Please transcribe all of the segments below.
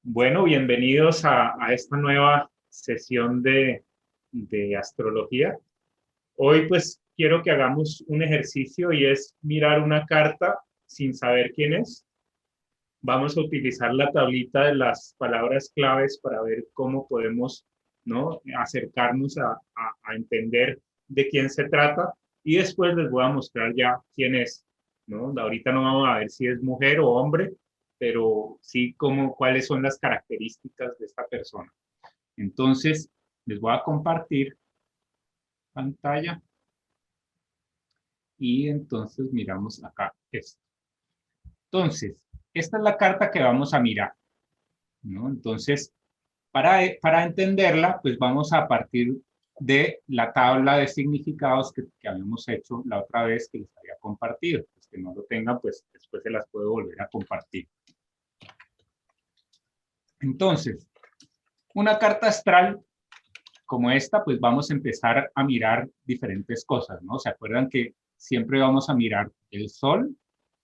Bueno, bienvenidos a esta nueva sesión de astrología. Hoy pues quiero que hagamos un ejercicio y es mirar una carta sin saber quién es. Vamos a utilizar la tablita de las palabras claves para ver cómo podemos, ¿no?, acercarnos a entender de quién se trata y después les voy a mostrar ya quién es, ¿no? Ahorita no vamos a ver si es mujer o hombre, pero sí cuáles son las características de esta persona. Entonces, les voy a compartir pantalla y entonces miramos acá esto. Entonces, esta es la carta que vamos a mirar, ¿no? Entonces, para entenderla, pues vamos a partir de la tabla de significados que habíamos hecho la otra vez que les había compartido. Los que no lo tengan, pues después se las puedo volver a compartir. Entonces, una carta astral como esta, pues vamos a empezar a mirar diferentes cosas, ¿no? ¿Se acuerdan que siempre vamos a mirar el sol,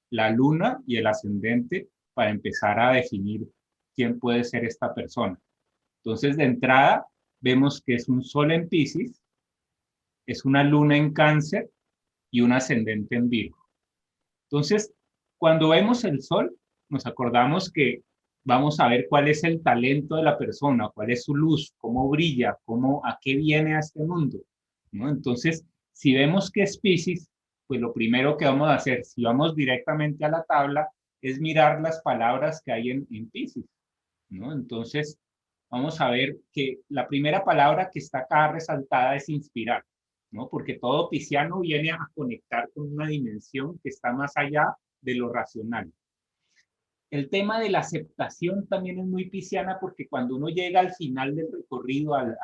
la luna y el ascendente para empezar a definir quién puede ser esta persona? Entonces, de entrada, vemos que es un sol en Piscis, es una luna en Cáncer y un ascendente en Virgo. Entonces, cuando vemos el sol, nos acordamos que vamos a ver cuál es el talento de la persona, cuál es su luz, cómo brilla, a qué viene a este mundo, ¿no? Entonces, si vemos que es Piscis, pues lo primero que vamos a hacer, si vamos directamente a la tabla, es mirar las palabras que hay en Piscis, ¿no? Entonces, vamos a ver que la primera palabra que está acá resaltada es inspirar, ¿no? Porque todo pisciano viene a conectar con una dimensión que está más allá de lo racional. El tema de la aceptación también es muy pisciana porque cuando uno llega al final del recorrido, al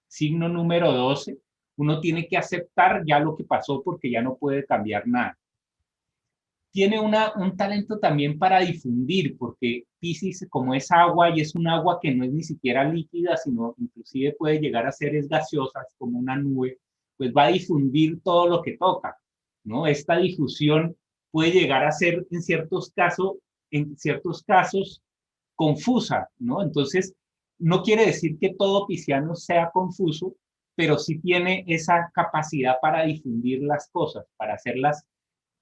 signo número 12, uno tiene que aceptar ya lo que pasó porque ya no puede cambiar nada. Tiene un talento también para difundir, porque Piscis, como es agua y es un agua que no es ni siquiera líquida, sino inclusive puede llegar a ser gaseosa, como una nube, pues va a difundir todo lo que toca, ¿no? Esta difusión puede llegar a ser en ciertos casos confusa, ¿no? Entonces, no quiere decir que todo pisciano sea confuso, pero sí tiene esa capacidad para difundir las cosas, para hacerlas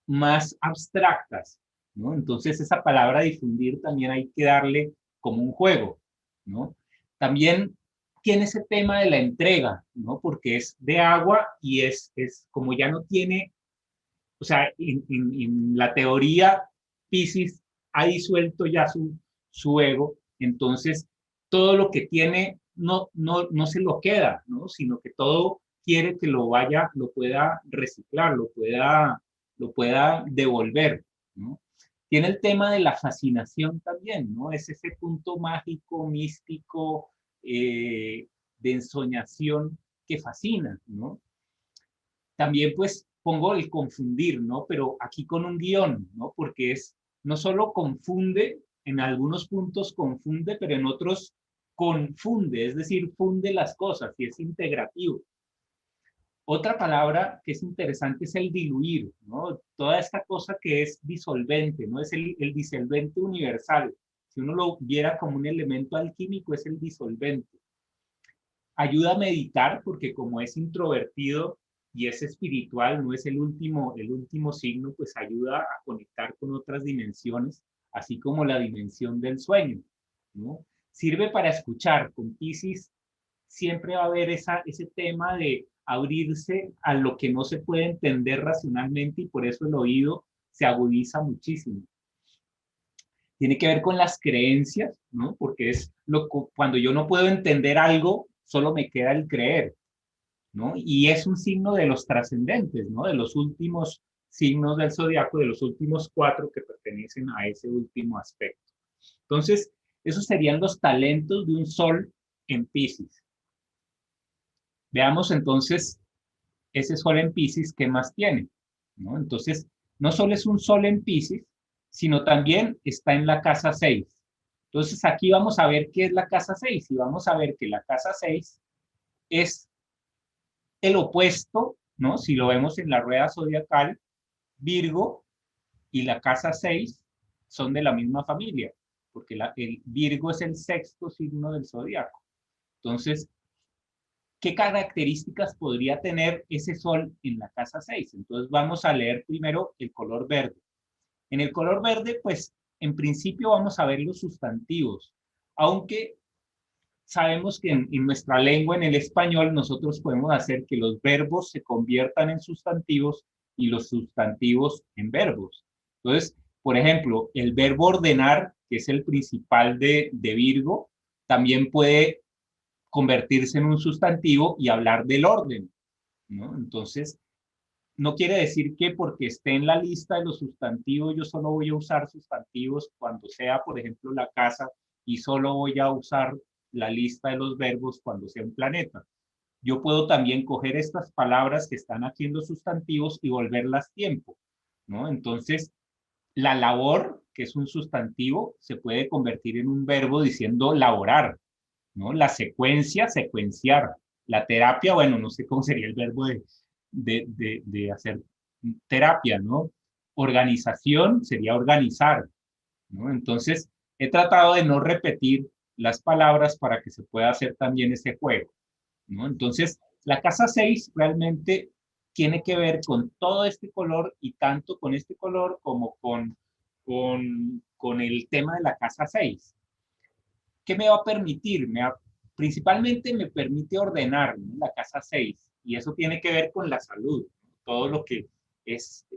más abstractas, ¿no? Entonces esa palabra difundir también hay que darle como un juego, ¿no? También tiene ese tema de la entrega, ¿no? Porque es de agua y es como ya no tiene, o sea, en la teoría, Piscis ha disuelto ya su ego, entonces todo lo que tiene no se lo queda, ¿no? Sino que todo quiere que lo pueda reciclar, lo pueda devolver, ¿no? Tiene el tema de la fascinación también, ¿no? Es ese punto mágico, místico, de ensoñación que fascina, ¿no? También pues pongo el confundir, ¿no? Pero aquí con un guión, ¿no? Porque no solo confunde, en algunos puntos confunde, pero en otros confunde, es decir, funde las cosas y es integrativo. Otra palabra que es interesante es el diluir, ¿no? Toda esta cosa que es disolvente, ¿no? Es el disolvente universal. Si uno lo viera como un elemento alquímico, es el disolvente. Ayuda a meditar porque como es introvertido y es espiritual, no es el último signo, pues ayuda a conectar con otras dimensiones, así como la dimensión del sueño, ¿no? Sirve para escuchar. Con Piscis siempre va a haber ese tema de abrirse a lo que no se puede entender racionalmente y por eso el oído se agudiza muchísimo. Tiene que ver con las creencias, ¿no? Porque cuando yo no puedo entender algo, solo me queda el creer, ¿no? Y es un signo de los trascendentes, ¿no? De los últimos signos del zodiaco, de los últimos 4 que pertenecen a ese último aspecto. Entonces, esos serían los talentos de un sol en Piscis. Veamos entonces ese sol en Piscis, ¿qué más tiene? ¿No? Entonces, no solo es un sol en Piscis, sino también está en la casa 6. Entonces, aquí vamos a ver qué es la casa 6 y vamos a ver que la casa 6 es el opuesto, ¿no? Si lo vemos en la rueda zodiacal, Virgo y la casa 6 son de la misma familia. porque el Virgo es el sexto signo del zodiaco. Entonces, ¿qué características podría tener ese sol en la casa 6? Entonces vamos a leer primero el color verde. En el color verde, pues en principio vamos a ver los sustantivos, aunque sabemos que en nuestra lengua, en el español, nosotros podemos hacer que los verbos se conviertan en sustantivos y los sustantivos en verbos. Entonces, por ejemplo, el verbo ordenar, que es el principal de Virgo, también puede convertirse en un sustantivo y hablar del orden, ¿no? Entonces, no quiere decir que porque esté en la lista de los sustantivos, yo solo voy a usar sustantivos cuando sea, por ejemplo, la casa, y solo voy a usar la lista de los verbos cuando sea un planeta. Yo puedo también coger estas palabras que están aquí en los sustantivos y volverlas tiempo, ¿no? Entonces, la labor, que es un sustantivo, se puede convertir en un verbo diciendo laborar, ¿no? La secuencia, secuenciar. La terapia, bueno, no sé cómo sería el verbo de hacer terapia, ¿no? Organización sería organizar, ¿no? Entonces, he tratado de no repetir las palabras para que se pueda hacer también ese juego, ¿no? Entonces, la casa 6 realmente tiene que ver con todo este color y tanto con este color como con el tema de la casa 6. ¿Qué me va a permitir? Principalmente me permite ordenar, ¿no? La casa 6 y eso tiene que ver con la salud, ¿no? Todo lo que es,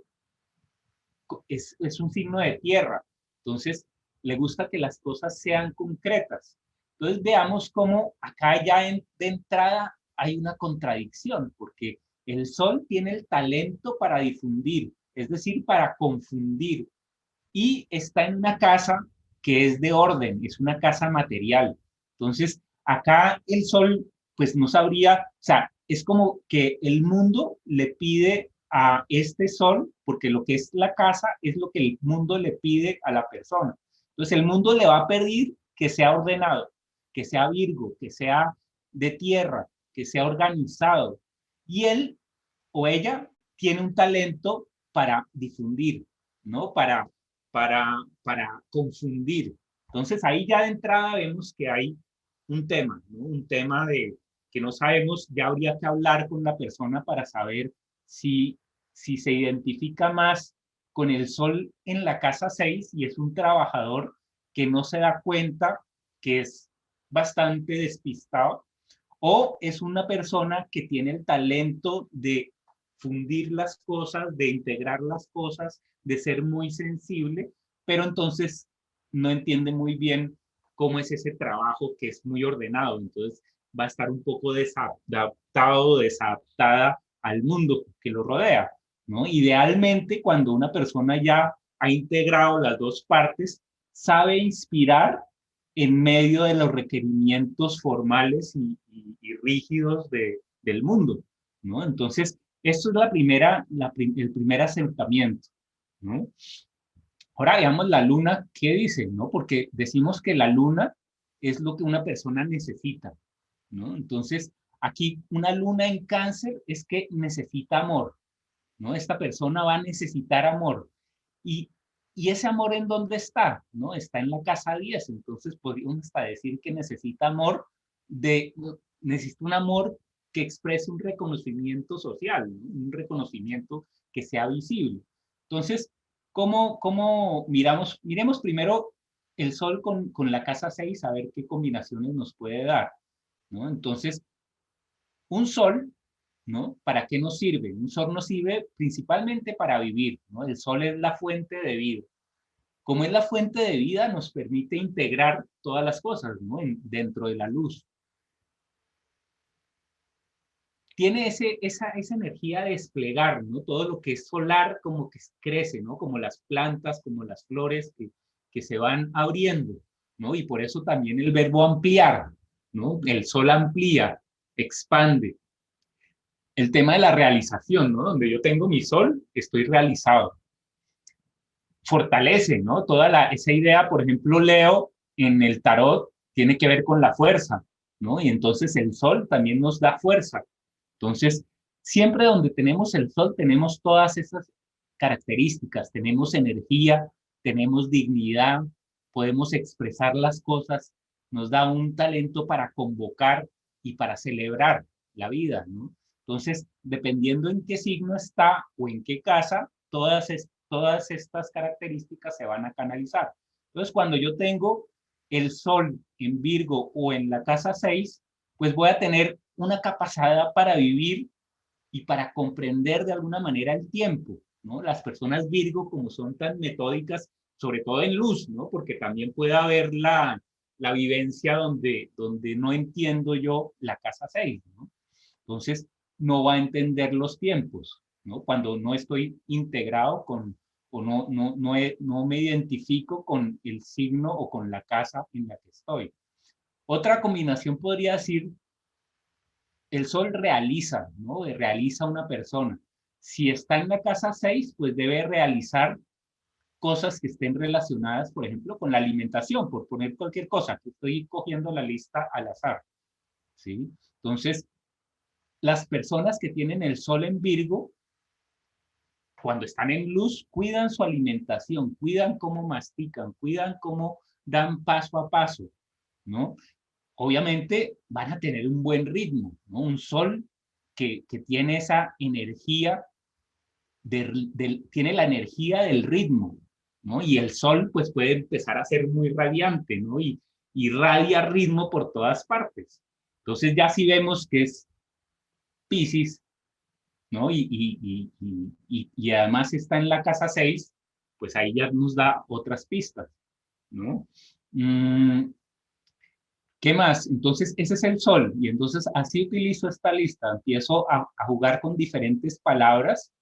es un signo de tierra, entonces le gusta que las cosas sean concretas. Entonces veamos cómo acá ya de entrada hay una contradicción, porque el sol tiene el talento para difundir, es decir, para confundir, y está en una casa que es de orden, es una casa material. Entonces, acá el sol, pues no sabría, o sea, es como que el mundo le pide a este sol, porque lo que es la casa es lo que el mundo le pide a la persona. Entonces, el mundo le va a pedir que sea ordenado, que sea Virgo, que sea de tierra, que sea organizado. Y él o ella tiene un talento para difundir, ¿no? Para confundir. Entonces ahí ya de entrada vemos que hay un tema, ¿no? Un tema de que no sabemos, ya habría que hablar con la persona para saber si se identifica más con el sol en la casa 6 y es un trabajador que no se da cuenta, que es bastante despistado, o es una persona que tiene el talento de fundir las cosas, de integrar las cosas, de ser muy sensible, pero entonces no entiende muy bien cómo es ese trabajo que es muy ordenado. Entonces va a estar un poco desadaptado, desadaptada al mundo que lo rodea, ¿no? Idealmente, cuando una persona ya ha integrado las dos partes, sabe inspirar en medio de los requerimientos formales y rígidos del mundo, ¿no? Entonces, esto es el primer acercamiento, ¿no? Ahora veamos la luna, ¿qué dice? ¿No? Porque decimos que la luna es lo que una persona necesita, ¿no? Entonces, aquí una luna en cáncer es que necesita amor, ¿no? Esta persona va a necesitar amor. Y, y ese amor en dónde está, ¿no? Está en la casa 10, entonces podríamos hasta decir que necesita amor, necesita un amor que exprese un reconocimiento social, ¿no? Un reconocimiento que sea visible. Entonces, ¿cómo miramos? Miremos primero el sol con la casa 6, a ver qué combinaciones nos puede dar, ¿no? Entonces, un sol, ¿no? ¿Para qué nos sirve? Un sol nos sirve principalmente para vivir, ¿no? El sol es la fuente de vida. Como es la fuente de vida, nos permite integrar todas las cosas, ¿no? Dentro de la luz. Tiene esa energía de desplegar, ¿no? Todo lo que es solar como que crece, ¿no? Como las plantas, como las flores que se van abriendo, ¿no? Y por eso también el verbo ampliar, ¿no? El sol amplía, expande. El tema de la realización, ¿no? Donde yo tengo mi sol, estoy realizado. Fortalece, ¿no? Esa idea, por ejemplo, Leo en el tarot tiene que ver con la fuerza, ¿no? Y entonces el sol también nos da fuerza. Entonces, siempre donde tenemos el sol tenemos todas esas características, tenemos energía, tenemos dignidad, podemos expresar las cosas, nos da un talento para convocar y para celebrar la vida, ¿no? Entonces, dependiendo en qué signo está o en qué casa, todas estas características se van a canalizar. Entonces, cuando yo tengo el Sol en Virgo o en la casa 6, pues voy a tener una capacidad para vivir y para comprender de alguna manera el tiempo, ¿no? Las personas Virgo, como son tan metódicas, sobre todo en luz, ¿no? Porque también puede haber la vivencia donde no entiendo yo la casa 6, ¿no? Entonces, no va a entender los tiempos, ¿no? Cuando no estoy integrado con, o no me identifico con el signo o con la casa en la que estoy. Otra combinación podría decir, el sol realiza, ¿no? Realiza una persona. Si está en la casa 6, pues debe realizar cosas que estén relacionadas, por ejemplo, con la alimentación, por poner cualquier cosa, que estoy cogiendo la lista al azar, ¿sí? Entonces, las personas que tienen el sol en Virgo, cuando están en luz, cuidan su alimentación, cuidan cómo mastican, cuidan cómo dan paso a paso, ¿no? Obviamente van a tener un buen ritmo, ¿no? Un sol que tiene esa energía, tiene la energía del ritmo, ¿no? Y el sol pues puede empezar a ser muy radiante, ¿no? Y irradia ritmo por todas partes. Entonces ya si vemos que es Piscis, ¿no? Y además está en la casa 6, pues ahí ya nos da otras pistas, ¿no? ¿Qué más? Entonces, ese es el sol. Y entonces así utilizo esta lista. Empiezo a jugar con diferentes palabras,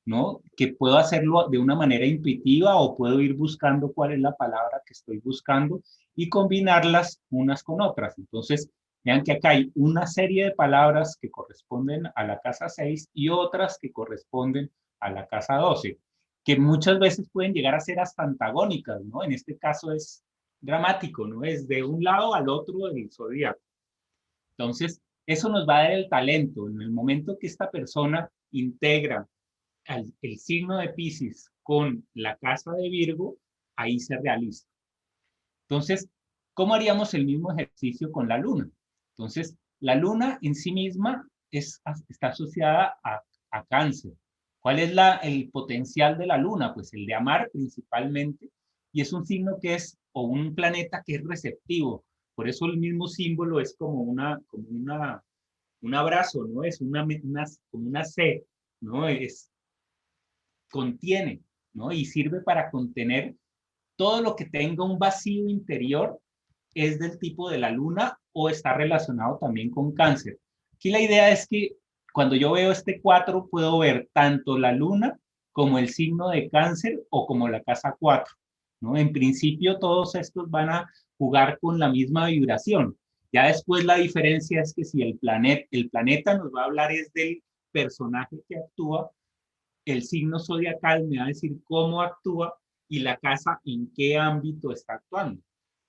¿no? Que puedo hacerlo de una manera intuitiva o puedo ir buscando cuál es la palabra que estoy buscando y combinarlas unas con otras. Entonces, vean que acá hay una serie de palabras que corresponden a la casa 6 y otras que corresponden a la casa 12, que muchas veces pueden llegar a ser hasta antagónicas, ¿no? En este caso es dramático, ¿no? Es de un lado al otro del zodiaco. Entonces, eso nos va a dar el talento. En el momento que esta persona integra el signo de Piscis con la casa de Virgo, ahí se realiza. Entonces, ¿cómo haríamos el mismo ejercicio con la luna? Entonces, la luna en sí misma está asociada a cáncer. ¿Cuál es el potencial de la luna? Pues el de amar principalmente, y es un signo que es, o un planeta que es receptivo. Por eso el mismo símbolo es como un abrazo, ¿no? Es como una C, ¿no? Contiene, ¿no? Y sirve para contener todo lo que tenga un vacío interior, es del tipo de la luna o está relacionado también con cáncer. Aquí la idea es que cuando yo veo este 4 puedo ver tanto la luna como el signo de cáncer o como la casa 4, ¿no? En principio todos estos van a jugar con la misma vibración. Ya después la diferencia es que si el planeta nos va a hablar es del personaje que actúa, el signo zodiacal me va a decir cómo actúa y la casa en qué ámbito está actuando,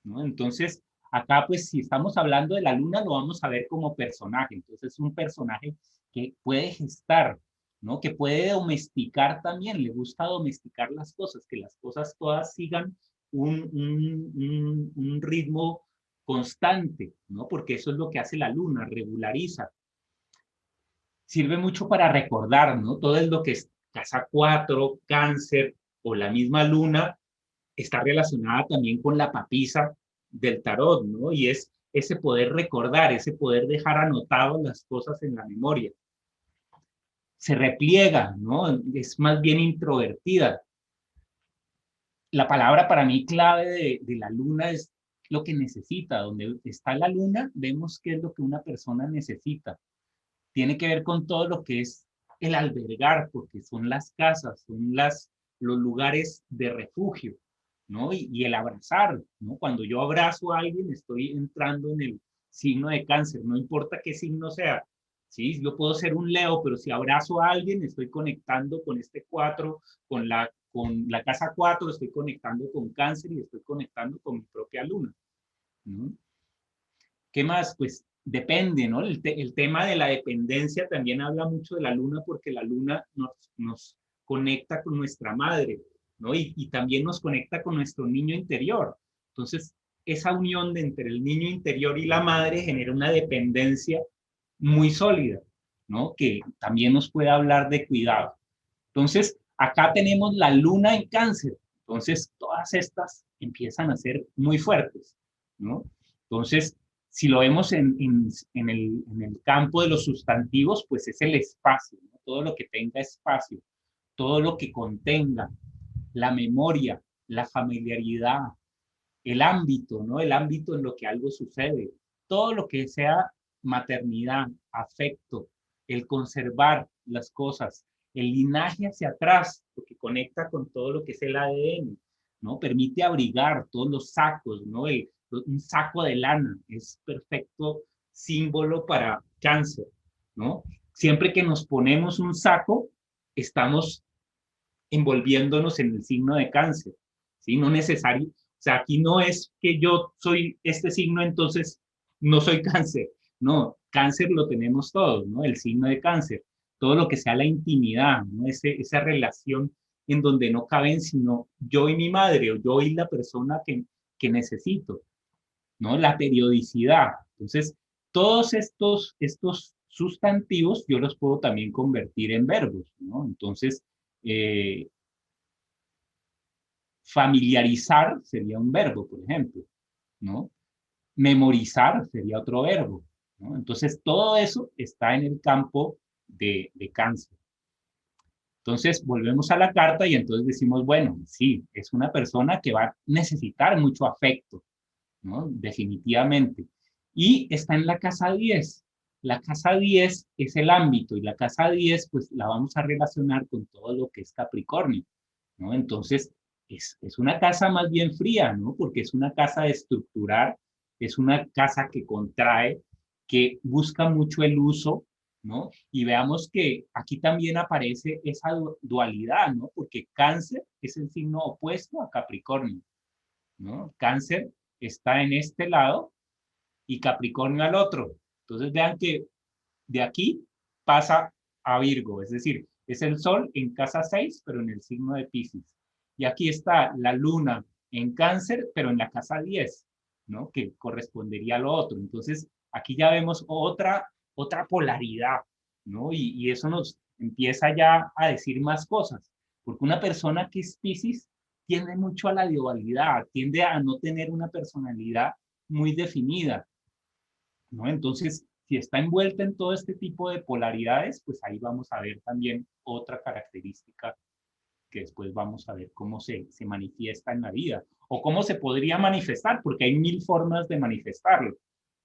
¿no? Entonces, acá pues si estamos hablando de la luna, lo vamos a ver como personaje. Entonces, es un personaje que puede gestar, ¿no? Que puede domesticar también, le gusta domesticar las cosas, que las cosas todas sigan un ritmo constante, ¿no? Porque eso es lo que hace la luna, regulariza. Sirve mucho para recordar, ¿no? Todo es lo que es casa 4, cáncer o la misma luna está relacionada también con la papisa del tarot, ¿no? Y es ese poder recordar, ese poder dejar anotadas las cosas en la memoria. Se repliega, ¿no? Es más bien introvertida. La palabra para mí clave de la luna es lo que necesita. Donde está la luna, vemos qué es lo que una persona necesita. Tiene que ver con todo lo que es el albergar, porque son las casas, son los lugares de refugio, ¿no? Y el abrazar, ¿no? Cuando yo abrazo a alguien, estoy entrando en el signo de cáncer, no importa qué signo sea, ¿sí? Yo puedo ser un Leo, pero si abrazo a alguien, estoy conectando con este 4, con la casa 4, estoy conectando con cáncer y estoy conectando con mi propia luna, ¿no? ¿Qué más? Pues depende, ¿no? El tema de la dependencia también habla mucho de la luna porque la luna nos conecta con nuestra madre, ¿no? Y también nos conecta con nuestro niño interior. Entonces, esa unión entre el niño interior y la madre genera una dependencia muy sólida, ¿no? Que también nos puede hablar de cuidado. Entonces, acá tenemos la luna en Cáncer. Entonces, todas estas empiezan a ser muy fuertes, ¿no? Entonces, si lo vemos en el campo de los sustantivos, pues es el espacio, ¿no? Todo lo que tenga espacio, todo lo que contenga la memoria, la familiaridad, el ámbito, ¿no? El ámbito en lo que algo sucede, todo lo que sea maternidad, afecto, el conservar las cosas, el linaje hacia atrás, porque conecta con todo lo que es el ADN, ¿no? Permite abrigar todos los sacos, ¿no? Un saco de lana es perfecto símbolo para Cáncer, ¿no? Siempre que nos ponemos un saco, estamos envolviéndonos en el signo de Cáncer, ¿sí? No necesario, o sea, aquí no es que yo soy este signo, entonces no soy Cáncer. No, Cáncer lo tenemos todos, ¿no? El signo de Cáncer. Todo lo que sea la intimidad, ¿no? Esa relación en donde no caben sino yo y mi madre o yo y la persona que necesito, ¿no? La periodicidad. Entonces, todos estos sustantivos yo los puedo también convertir en verbos, ¿no? Entonces, eh, familiarizar sería un verbo, por ejemplo, ¿no? Memorizar sería otro verbo, ¿no? Entonces, todo eso está en el campo de Cáncer. Entonces, volvemos a la carta y entonces decimos, bueno, sí, es una persona que va a necesitar mucho afecto, ¿no? Definitivamente. Y está en la casa 10. La casa 10 es el ámbito y la casa 10 pues la vamos a relacionar con todo lo que es Capricornio, ¿no? Entonces, es una casa más bien fría, ¿no? Porque es una casa de estructurar, es una casa que contrae, que busca mucho el uso, ¿no? Y veamos que aquí también aparece esa dualidad, ¿no? Porque Cáncer es el signo opuesto a Capricornio, ¿no? Cáncer está en este lado y Capricornio al otro. Entonces vean que de aquí pasa a Virgo, es decir, es el Sol en casa 6, pero en el signo de Piscis. Y aquí está la Luna en Cáncer, pero en la casa 10, ¿no? Que correspondería a lo otro. Entonces, aquí ya vemos otra polaridad, ¿no? Y eso nos empieza ya a decir más cosas, porque una persona que es Piscis tiende mucho a la dualidad, tiende a no tener una personalidad muy definida, ¿no? Entonces, si está envuelta en todo este tipo de polaridades, pues ahí vamos a ver también otra característica que después vamos a ver cómo se manifiesta en la vida o cómo se podría manifestar, porque hay mil formas de manifestarlo,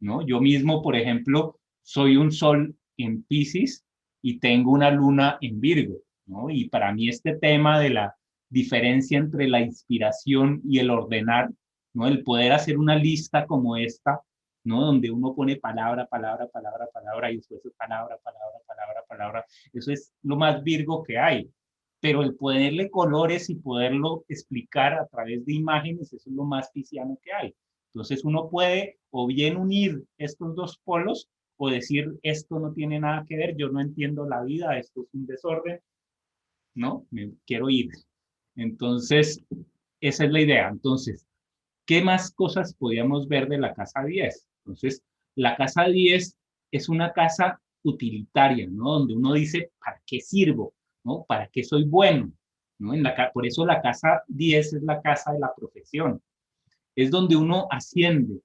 ¿no? Yo mismo, por ejemplo, soy un sol en Piscis y tengo una luna en Virgo, ¿no? Y para mí este tema de la diferencia entre la inspiración y el ordenar, ¿no? El poder hacer una lista como esta, ¿no? Donde uno pone palabra, palabra, palabra, palabra y después palabra, palabra, palabra, palabra. Eso es lo más Virgo que hay, pero el ponerle colores y poderlo explicar a través de imágenes, eso es lo más pisciano que hay. Entonces uno puede o bien unir estos dos polos o decir, esto no tiene nada que ver, yo no entiendo la vida, esto es un desorden, ¿no? Me quiero ir. Entonces, esa es la idea. Entonces, ¿qué más cosas podíamos ver de la casa 10? Entonces, la casa 10 es una casa utilitaria, ¿no? Donde uno dice, ¿para qué sirvo? ¿No? ¿Para qué soy bueno? ¿No? Por eso la casa 10 es la casa de la profesión. Es donde uno asciende,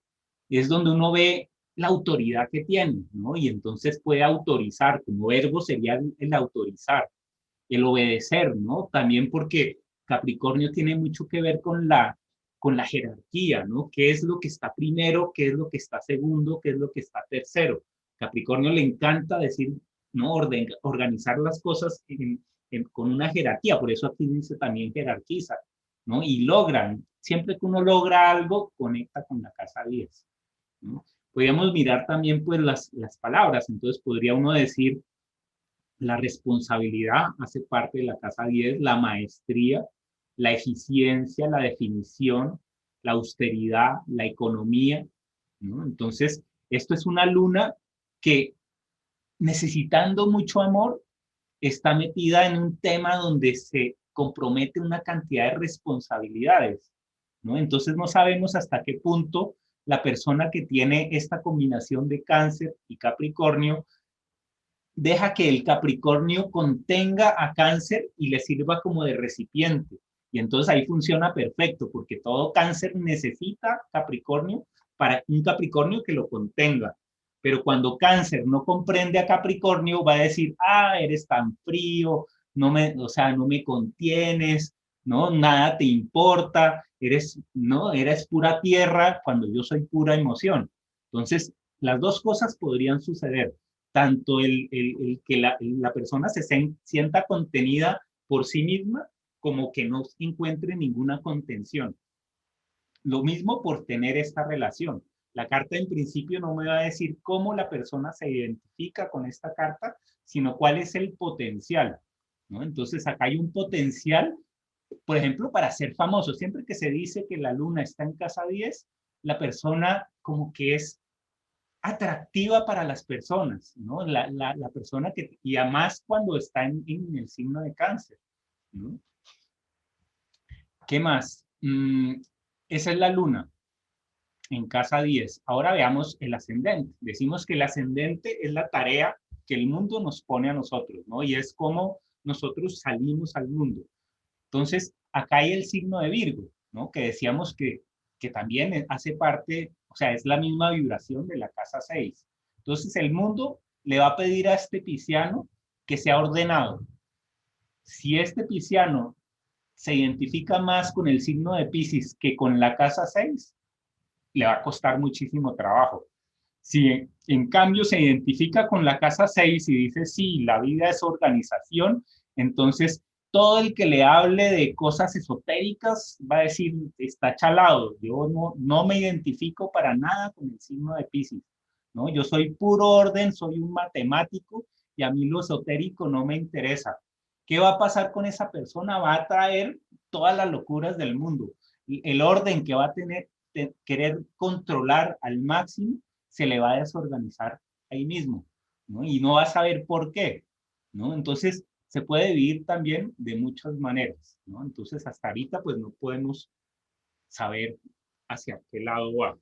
es donde uno ve la autoridad que tiene, ¿no? Y entonces puede autorizar, como verbo sería el autorizar, el obedecer, ¿no? También porque Capricornio tiene mucho que ver con la jerarquía, ¿no? ¿Qué es lo que está primero? ¿Qué es lo que está segundo? ¿Qué es lo que está tercero? Capricornio le encanta decir, ¿no? Organizar las cosas con una jerarquía, por eso aquí dice también jerarquiza, ¿no? Y logran, siempre que uno logra algo, conecta con la casa 10, ¿no? Podríamos mirar también pues las palabras, entonces podría uno decir la responsabilidad hace parte de la casa 10, la maestría, la eficiencia, la definición, la austeridad, la economía, ¿no? Entonces, esto es una luna que necesitando mucho amor está metida en un tema donde se compromete una cantidad de responsabilidades, ¿no? Entonces no sabemos hasta qué punto la persona que tiene esta combinación de Cáncer y Capricornio deja que el Capricornio contenga a Cáncer y le sirva como de recipiente. Y entonces ahí funciona perfecto, porque todo Cáncer necesita Capricornio para un Capricornio que lo contenga. Pero cuando Cáncer no comprende a Capricornio, va a decir, ah, eres tan frío, no me, o sea, no me contienes, ¿no? Nada te importa, eres, ¿no? Eres pura tierra cuando yo soy pura emoción. Entonces, las dos cosas podrían suceder, tanto el que la persona se sienta contenida por sí misma, como que no encuentre ninguna contención. Lo mismo por tener esta relación. La carta en principio no me va a decir cómo la persona se identifica con esta carta, sino cuál es el potencial, ¿no? Entonces acá hay un potencial, por ejemplo, para ser famoso. Siempre que se dice que la luna está en casa 10, la persona como que es atractiva para las personas, ¿no? La persona que, y además cuando está en el signo de Cáncer, ¿no? ¿Qué más? Esa es la luna en casa 10. Ahora veamos el ascendente. Decimos que el ascendente es la tarea que el mundo nos pone a nosotros, ¿no? Y es como nosotros salimos al mundo. Entonces, acá hay el signo de Virgo, ¿no? Que decíamos que también hace parte, o sea, es la misma vibración de la casa 6. Entonces, el mundo le va a pedir a este pisciano que sea ordenado. Si este pisciano se identifica más con el signo de Piscis que con la casa 6, le va a costar muchísimo trabajo. Si en cambio se identifica con la casa 6 y dice, sí, la vida es organización, entonces todo el que le hable de cosas esotéricas va a decir, está chalado, yo no me identifico para nada con el signo de Piscis, ¿no? Yo soy puro orden, soy un matemático y a mí lo esotérico no me interesa. ¿Qué va a pasar con esa persona? Va a traer todas las locuras del mundo. El orden que va a tener, querer controlar al máximo, se le va a desorganizar ahí mismo, ¿no? Y no va a saber por qué, ¿no? Entonces, se puede vivir también de muchas maneras, ¿no? Entonces, hasta ahorita, pues no podemos saber hacia qué lado va.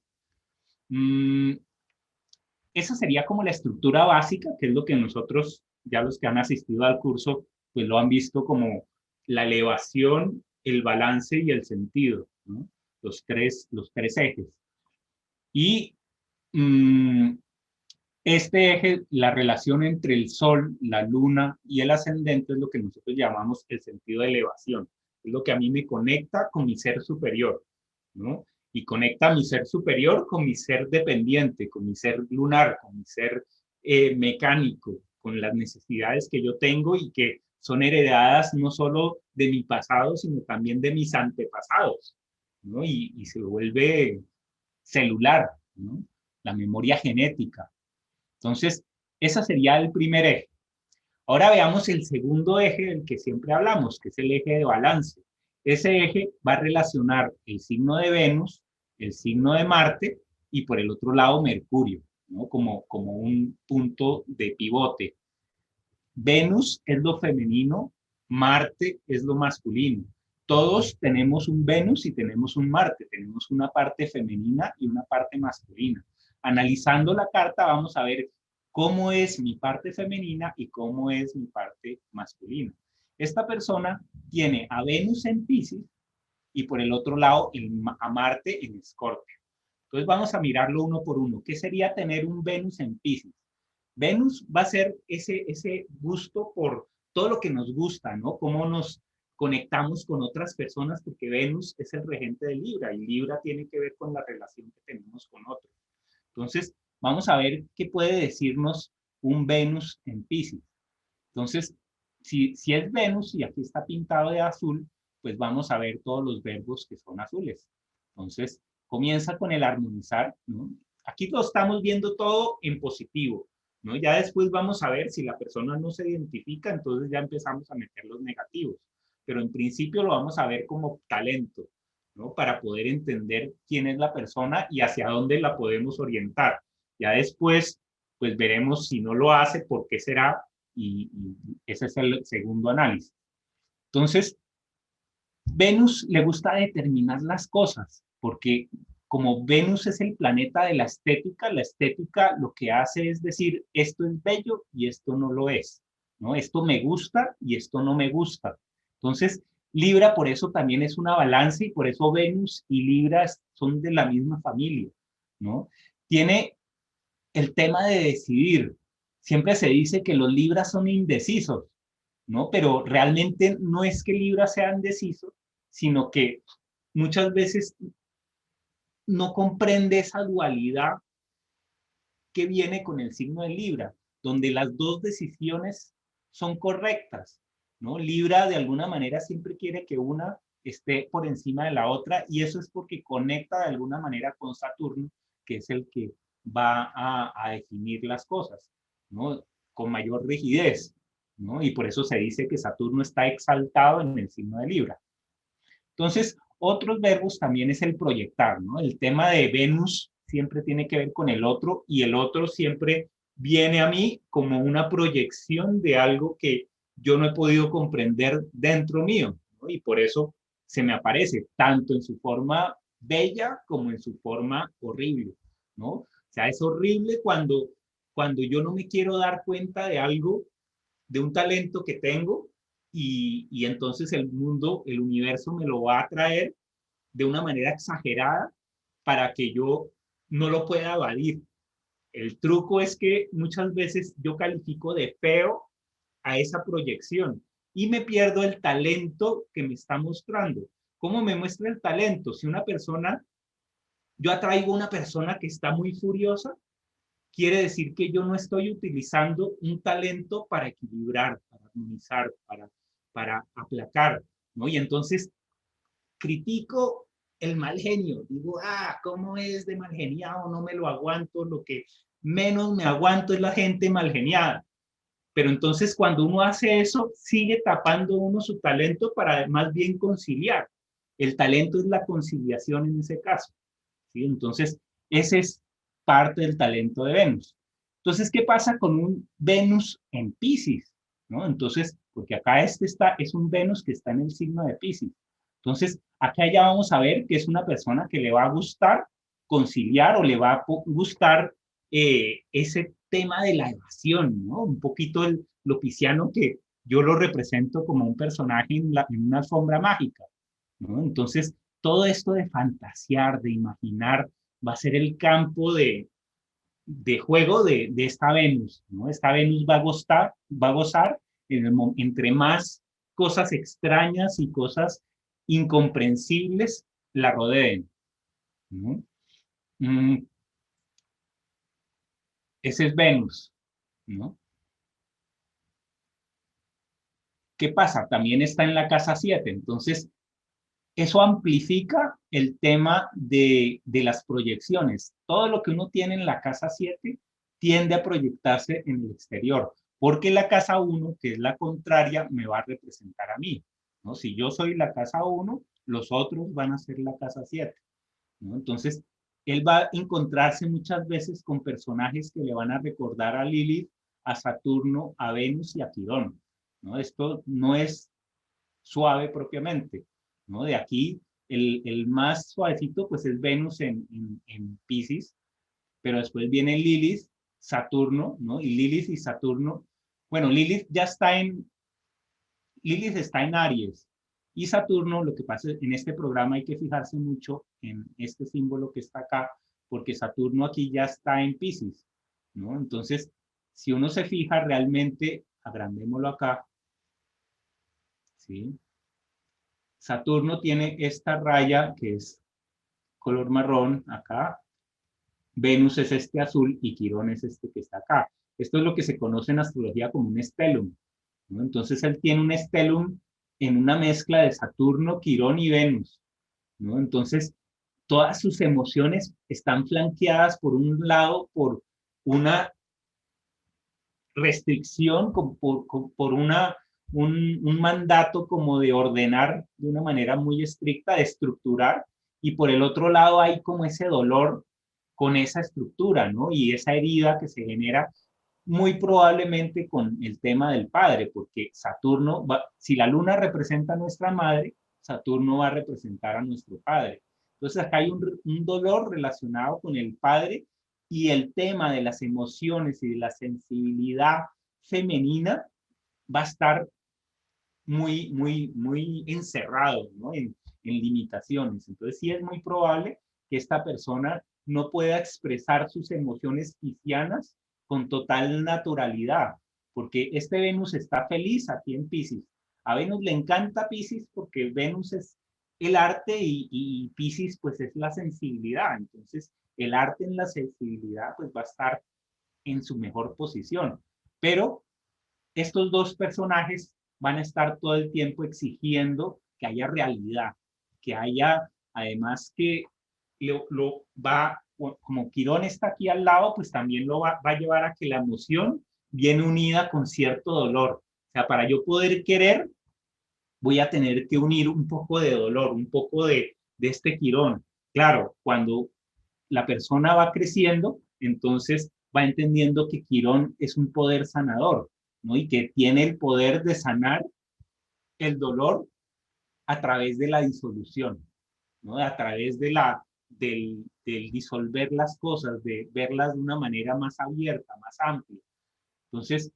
Esa sería como la estructura básica, que es lo que nosotros, ya los que han asistido al curso, pues lo han visto como la elevación, el balance y el sentido, ¿no? Los tres ejes. Y este eje, la relación entre el Sol, la Luna y el ascendente es lo que nosotros llamamos el sentido de elevación. Es lo que a mí me conecta con mi ser superior, ¿no? Y conecta mi ser superior con mi ser dependiente, con mi ser lunar, con mi ser mecánico, con las necesidades que yo tengo y que son heredadas no solo de mi pasado, sino también de mis antepasados, ¿no? Y se vuelve celular, ¿no? La memoria genética. Entonces, ese sería el primer eje. Ahora veamos el segundo eje del que siempre hablamos, que es el eje de balance. Ese eje va a relacionar el signo de Venus, el signo de Marte y por el otro lado Mercurio, ¿no? Como un punto de pivote. Venus es lo femenino, Marte es lo masculino. Todos tenemos un Venus y tenemos un Marte, tenemos una parte femenina y una parte masculina. Analizando la carta vamos a ver cómo es mi parte femenina y cómo es mi parte masculina. Esta persona tiene a Venus en Piscis y por el otro lado a Marte en Escorpio. Entonces vamos a mirarlo uno por uno. ¿Qué sería tener un Venus en Piscis? Venus va a ser ese gusto por todo lo que nos gusta, ¿no? Cómo nos conectamos con otras personas, porque Venus es el regente de Libra y Libra tiene que ver con la relación que tenemos con otros. Entonces, vamos a ver qué puede decirnos un Venus en Piscis. Entonces, si es Venus y aquí está pintado de azul, pues vamos a ver todos los verbos que son azules. Entonces, comienza con el armonizar, ¿no? Aquí lo estamos viendo todo en positivo, ¿no? Ya después vamos a ver si la persona no se identifica, entonces ya empezamos a meter los negativos. Pero en principio lo vamos a ver como talento, ¿no? Para poder entender quién es la persona y hacia dónde la podemos orientar. Ya después, pues veremos si no lo hace, por qué será, y ese es el segundo análisis. Entonces, Venus le gusta determinar las cosas, porque como Venus es el planeta de la estética lo que hace es decir, esto es bello y esto no lo es, ¿no? Esto me gusta y esto no me gusta. Entonces, Libra por eso también es una balanza y por eso Venus y Libra son de la misma familia, ¿no? Tiene el tema de decidir. Siempre se dice que los Libras son indecisos, ¿no? Pero realmente no es que Libra sea indeciso, sino que muchas veces no comprende esa dualidad que viene con el signo de Libra, donde las dos decisiones son correctas, ¿no? Libra de alguna manera siempre quiere que una esté por encima de la otra y eso es porque conecta de alguna manera con Saturno, que es el que va a definir las cosas, ¿no? Con mayor rigidez, ¿no? Y por eso se dice que Saturno está exaltado en el signo de Libra. Entonces, otros verbos también es el proyectar, ¿no? El tema de Venus siempre tiene que ver con el otro y el otro siempre viene a mí como una proyección de algo que yo no he podido comprender dentro mío, ¿no? Y por eso se me aparece tanto en su forma bella como en su forma horrible, ¿no? O sea, es horrible cuando yo no me quiero dar cuenta de algo, de un talento que tengo y entonces el mundo, el universo me lo va a traer de una manera exagerada para que yo no lo pueda evadir. El truco es que muchas veces yo califico de feo a esa proyección y me pierdo el talento que me está mostrando. ¿Cómo me muestra el talento? Si una persona, yo atraigo a una persona que está muy furiosa, quiere decir que yo no estoy utilizando un talento para equilibrar, para armonizar, para aplacar, ¿no? Y entonces critico el mal genio, digo, ¿cómo es de mal geniado? No me lo aguanto, lo que menos me aguanto es la gente mal geniada. Pero entonces cuando uno hace eso, sigue tapando uno su talento para más bien conciliar. El talento es la conciliación en ese caso, ¿sí? Entonces, ese es parte del talento de Venus. Entonces, ¿qué pasa con un Venus en Piscis? ¿No? Entonces, porque acá es un Venus que está en el signo de Piscis. Entonces, acá ya vamos a ver que es una persona que le va a gustar conciliar o le va a gustar ese tema de la evasión, ¿no? Un poquito lo pisciano que yo lo represento como un personaje en una alfombra mágica, ¿no? Entonces, todo esto de fantasear, de imaginar, va a ser el campo de juego de esta Venus, ¿no? Esta Venus va a gozar entre más cosas extrañas y cosas incomprensibles la rodeen, ¿no? Mm, ese es Venus, ¿no? ¿Qué pasa? También está en la casa 7, entonces eso amplifica el tema de las proyecciones. Todo lo que uno tiene en la casa 7 tiende a proyectarse en el exterior, porque la casa 1, que es la contraria, me va a representar a mí, ¿no? Si yo soy la casa 1, los otros van a ser la casa 7, ¿no? Entonces, él va a encontrarse muchas veces con personajes que le van a recordar a Lilith, a Saturno, a Venus y a Quirón, ¿no? Esto no es suave propiamente, ¿no? De aquí, el más suavecito, pues es Venus en Pisces, pero después viene Lilith, Saturno, ¿no? Y Lilith y Saturno, bueno, Lilith está en Aries, y Saturno, lo que pasa en este programa hay que fijarse mucho en este símbolo que está acá, porque Saturno aquí ya está en Pisces, ¿no? Entonces, si uno se fija realmente, agrandémoslo acá, ¿sí? Saturno tiene esta raya que es color marrón acá, Venus es este azul y Quirón es este que está acá. Esto es lo que se conoce en astrología como un stellium, ¿no? Entonces él tiene un stellium en una mezcla de Saturno, Quirón y Venus, ¿no? Entonces todas sus emociones están flanqueadas por un lado por una restricción, por un mandato como de ordenar de una manera muy estricta, de estructurar, y por el otro lado hay como ese dolor con esa estructura, ¿no? Y esa herida que se genera muy probablemente con el tema del padre, porque Saturno, si la luna representa a nuestra madre, Saturno va a representar a nuestro padre. Entonces acá hay un dolor relacionado con el padre y el tema de las emociones y de la sensibilidad femenina va a estar muy encerrado, ¿no? En limitaciones. Entonces sí es muy probable que esta persona no pueda expresar sus emociones piscianas con total naturalidad, porque este Venus está feliz aquí en Piscis. A Venus le encanta Piscis porque Venus es el arte y Piscis pues es la sensibilidad. Entonces el arte en la sensibilidad pues va a estar en su mejor posición. Pero estos dos personajes van a estar todo el tiempo exigiendo que haya realidad, que haya, además que lo va, como Quirón está aquí al lado, pues también va a llevar a que la emoción viene unida con cierto dolor. O sea, para yo poder querer, voy a tener que unir un poco de dolor, un poco de este Quirón. Claro, cuando la persona va creciendo, entonces va entendiendo que Quirón es un poder sanador, ¿no? Y que tiene el poder de sanar el dolor a través de la disolución, ¿no? A través del disolver las cosas, de verlas de una manera más abierta, más amplia. Entonces,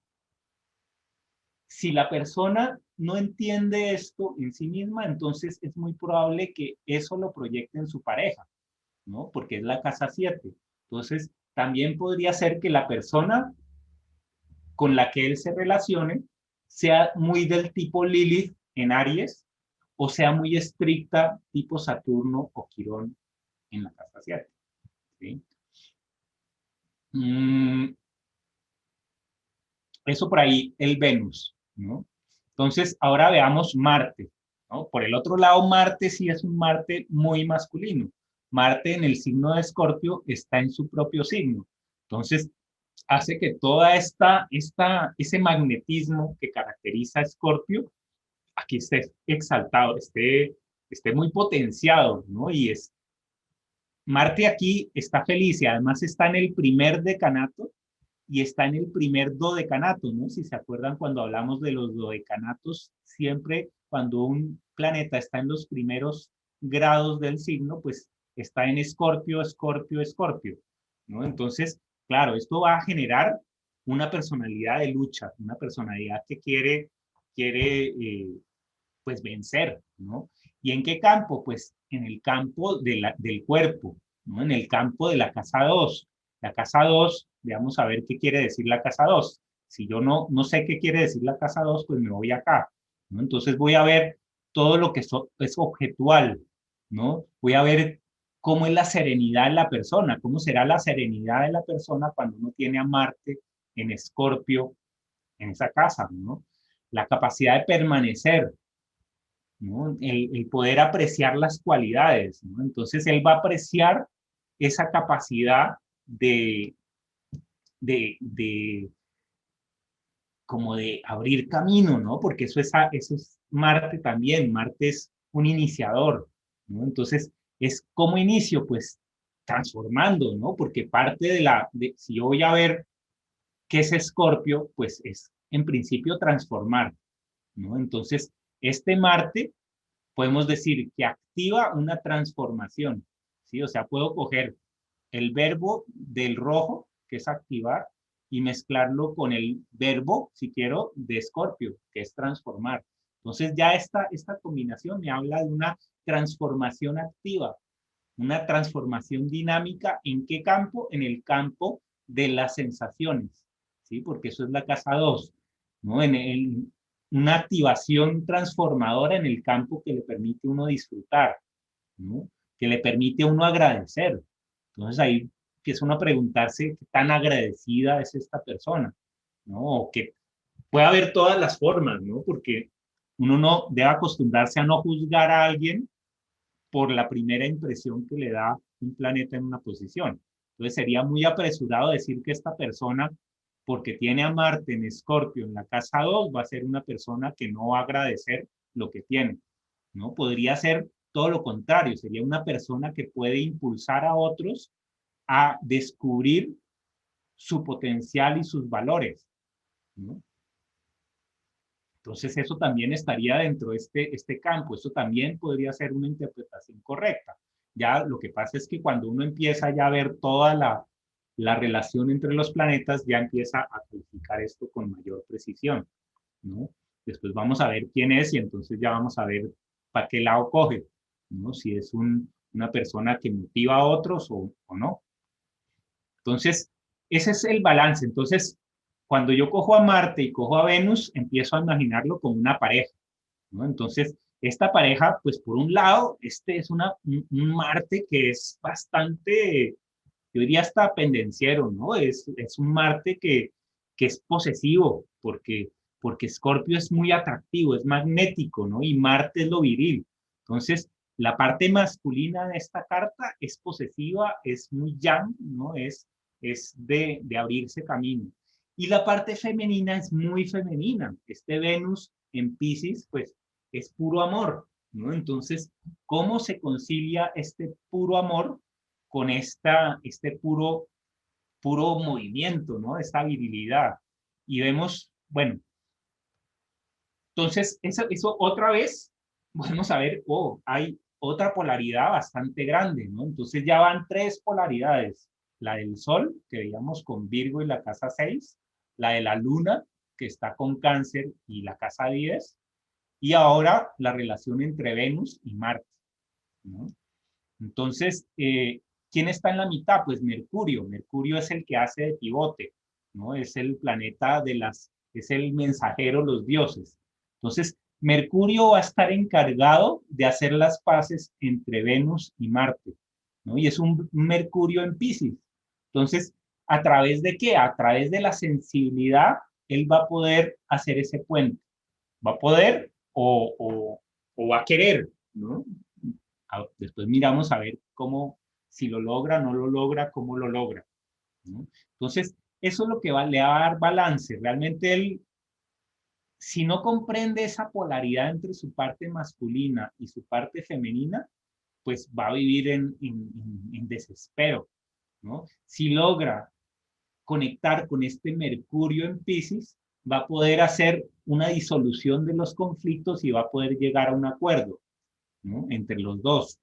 si la persona no entiende esto en sí misma, entonces es muy probable que eso lo proyecte en su pareja, ¿no? Porque es la casa 7. Entonces, también podría ser que la persona con la que él se relacione sea muy del tipo Lilith en Aries o sea muy estricta tipo Saturno o Quirón en la casa 7. ¿Sí? Eso por ahí el Venus, ¿no? Entonces, ahora veamos Marte, ¿no? Por el otro lado, Marte sí es un Marte muy masculino. Marte en el signo de Escorpio está en su propio signo. Entonces, hace que toda ese magnetismo que caracteriza a Escorpio, aquí esté exaltado, esté muy potenciado, ¿no? Marte aquí está feliz y además está en el primer decanato y está en el primer dodecanato, ¿no? Si se acuerdan cuando hablamos de los dodecanatos, siempre cuando un planeta está en los primeros grados del signo, pues está en Escorpio, Escorpio, Escorpio, ¿no? Entonces, claro, esto va a generar una personalidad de lucha, una personalidad que quiere pues vencer, ¿no? ¿Y en qué campo? Pues en el campo del cuerpo, ¿no? En el campo de la casa 2. La casa 2, veamos a ver qué quiere decir la casa 2. Si yo no sé qué quiere decir la casa 2, pues me voy acá, ¿no? Entonces voy a ver todo lo que es objetual, ¿no? Voy a ver cómo es la serenidad de la persona, cómo será la serenidad de la persona cuando uno tiene a Marte en Escorpio en esa casa, ¿no? La capacidad de permanecer, ¿no? El poder apreciar las cualidades, ¿no? Entonces él va a apreciar esa capacidad de, de como de abrir camino, ¿no? Porque eso es Marte también, Marte es un iniciador, ¿no? Entonces, es como inicio, pues transformando, ¿no? Porque parte si yo voy a ver qué es Escorpio, pues es en principio transformar, ¿no? Entonces, este Marte podemos decir que activa una transformación, ¿sí? O sea, puedo coger el verbo del rojo, que es activar, y mezclarlo con el verbo, si quiero, de Escorpio, que es transformar. Entonces ya esta combinación me habla de una transformación activa, una transformación dinámica. ¿En qué campo? En el campo de las sensaciones, ¿sí? Porque eso es la casa 2, ¿no? Una activación transformadora en el campo que le permite a uno disfrutar, ¿no? Que le permite a uno agradecer. Entonces ahí empieza uno a preguntarse qué tan agradecida es esta persona, ¿no? O que puede haber todas las formas, ¿no? Porque uno no debe acostumbrarse a no juzgar a alguien por la primera impresión que le da un planeta en una posición. Entonces sería muy apresurado decir que esta persona, porque tiene a Marte en Escorpio en la casa 2, va a ser una persona que no va a agradecer lo que tiene, ¿no? Podría ser todo lo contrario, sería una persona que puede impulsar a otros a descubrir su potencial y sus valores, ¿no? Entonces eso también estaría dentro de este campo, eso también podría ser una interpretación correcta. Ya lo que pasa es que cuando uno empieza ya a ver toda la relación entre los planetas, ya empieza a calificar esto con mayor precisión, ¿no? Después vamos a ver quién es y entonces ya vamos a ver para qué lado coge, ¿no? Si es una persona que motiva a otros o no. Entonces, ese es el balance. Entonces, cuando yo cojo a Marte y cojo a Venus, empiezo a imaginarlo como una pareja, ¿no? Entonces, esta pareja, pues por un lado, este es un Marte que es bastante, yo diría hasta pendenciero, ¿no? Es un Marte que es posesivo, porque Escorpio es muy atractivo, es magnético, ¿no? Y Marte es lo viril. Entonces, la parte masculina de esta carta es posesiva, es muy yang, ¿no? Es de abrirse camino. Y la parte femenina es muy femenina. Este Venus en Piscis, pues, es puro amor, ¿no? Entonces, ¿cómo se concilia este puro amor con este puro movimiento, ¿no? Esta virilidad? Y vemos, bueno, entonces, eso otra vez, podemos a ver, oh, hay otra polaridad bastante grande, ¿no? Entonces ya van tres polaridades, la del Sol, que veíamos con Virgo y la casa 6, la de la Luna, que está con Cáncer y la casa 10, y ahora la relación entre Venus y Marte, ¿no? Entonces, ¿quién está en la mitad? Pues Mercurio. Mercurio es el que hace de pivote, ¿no? Es el planeta es el mensajero, los dioses. Entonces, Mercurio va a estar encargado de hacer las paces entre Venus y Marte, ¿no? Y es un Mercurio en Piscis. Entonces, ¿a través de qué? A través de la sensibilidad, él va a poder hacer ese puente. Va a poder o va a querer, ¿no? Después miramos a ver cómo, si lo logra, no lo logra, cómo lo logra, ¿no? Entonces, eso es lo que le va a dar balance. Realmente él, si no comprende esa polaridad entre su parte masculina y su parte femenina, pues va a vivir en desespero, ¿no? Si logra conectar con este Mercurio en Piscis, va a poder hacer una disolución de los conflictos y va a poder llegar a un acuerdo, ¿no? Entre los dos.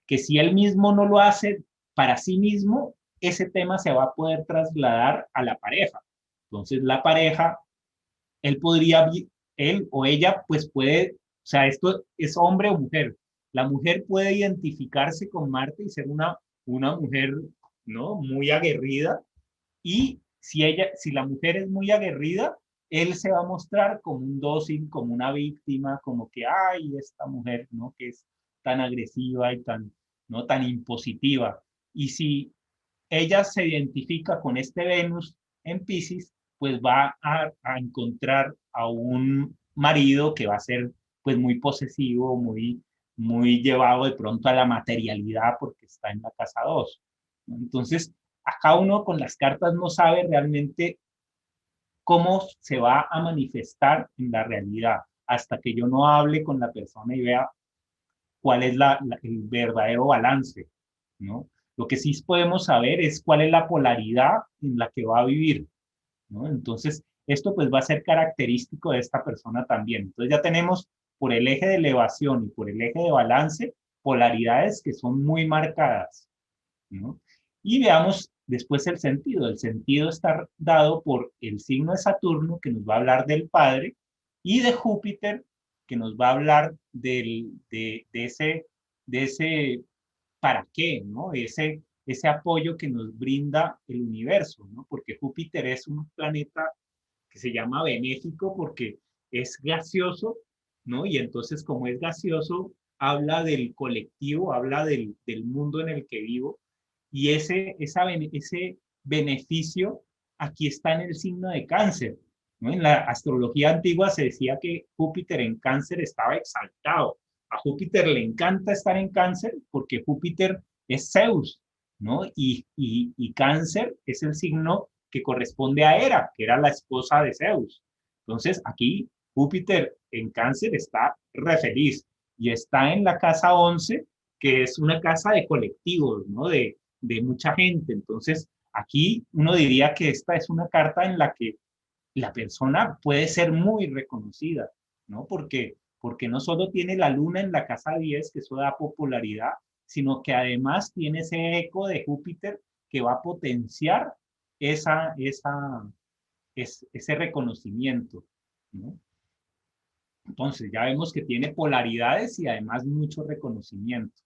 Que si él mismo no lo hace para sí mismo, ese tema se va a poder trasladar a la pareja. Entonces la pareja, él podría, él o ella, pues puede, o sea, esto es hombre o mujer. La mujer puede identificarse con Marte y ser una mujer, ¿no? Muy aguerrida, y si la mujer es muy aguerrida, él se va a mostrar como un dócil, como una víctima, como que, ay, esta mujer, ¿no? Que es tan agresiva y ¿no? Tan impositiva. Y si ella se identifica con este Venus en Piscis, pues va a encontrar a un marido que va a ser pues muy posesivo, muy llevado de pronto a la materialidad porque está en la casa 2. Entonces, acá uno con las cartas no sabe realmente cómo se va a manifestar en la realidad hasta que yo no hable con la persona y vea cuál es el verdadero balance, ¿no? Lo que sí podemos saber es cuál es la polaridad en la que va a vivir, ¿no? Entonces, esto pues va a ser característico de esta persona también. Entonces ya tenemos por el eje de elevación y por el eje de balance polaridades que son muy marcadas, ¿no? Y veamos después el sentido. El sentido está dado por el signo de Saturno, que nos va a hablar del padre, y de Júpiter, que nos va a hablar de ese para qué, ¿no? Ese apoyo que nos brinda el universo, ¿no? Porque Júpiter es un planeta que se llama benéfico porque es gaseoso, ¿no? Y entonces como es gaseoso, habla del colectivo, habla del mundo en el que vivo, y ese beneficio aquí está en el signo de Cáncer, ¿no? En la astrología antigua se decía que Júpiter en Cáncer estaba exaltado. A Júpiter le encanta estar en Cáncer porque Júpiter es Zeus, ¿no? Y Cáncer es el signo que corresponde a Hera, que era la esposa de Zeus. Entonces, aquí Júpiter en Cáncer está re feliz y está en la casa 11, que es una casa de colectivos, ¿no? De mucha gente. Entonces, aquí uno diría que esta es una carta en la que la persona puede ser muy reconocida. ¿no? Porque no solo tiene la luna en la casa 10, que eso da popularidad, sino que además tiene ese eco de Júpiter que va a potenciar ese reconocimiento, ¿no? Entonces ya vemos que tiene polaridades y además mucho reconocimiento.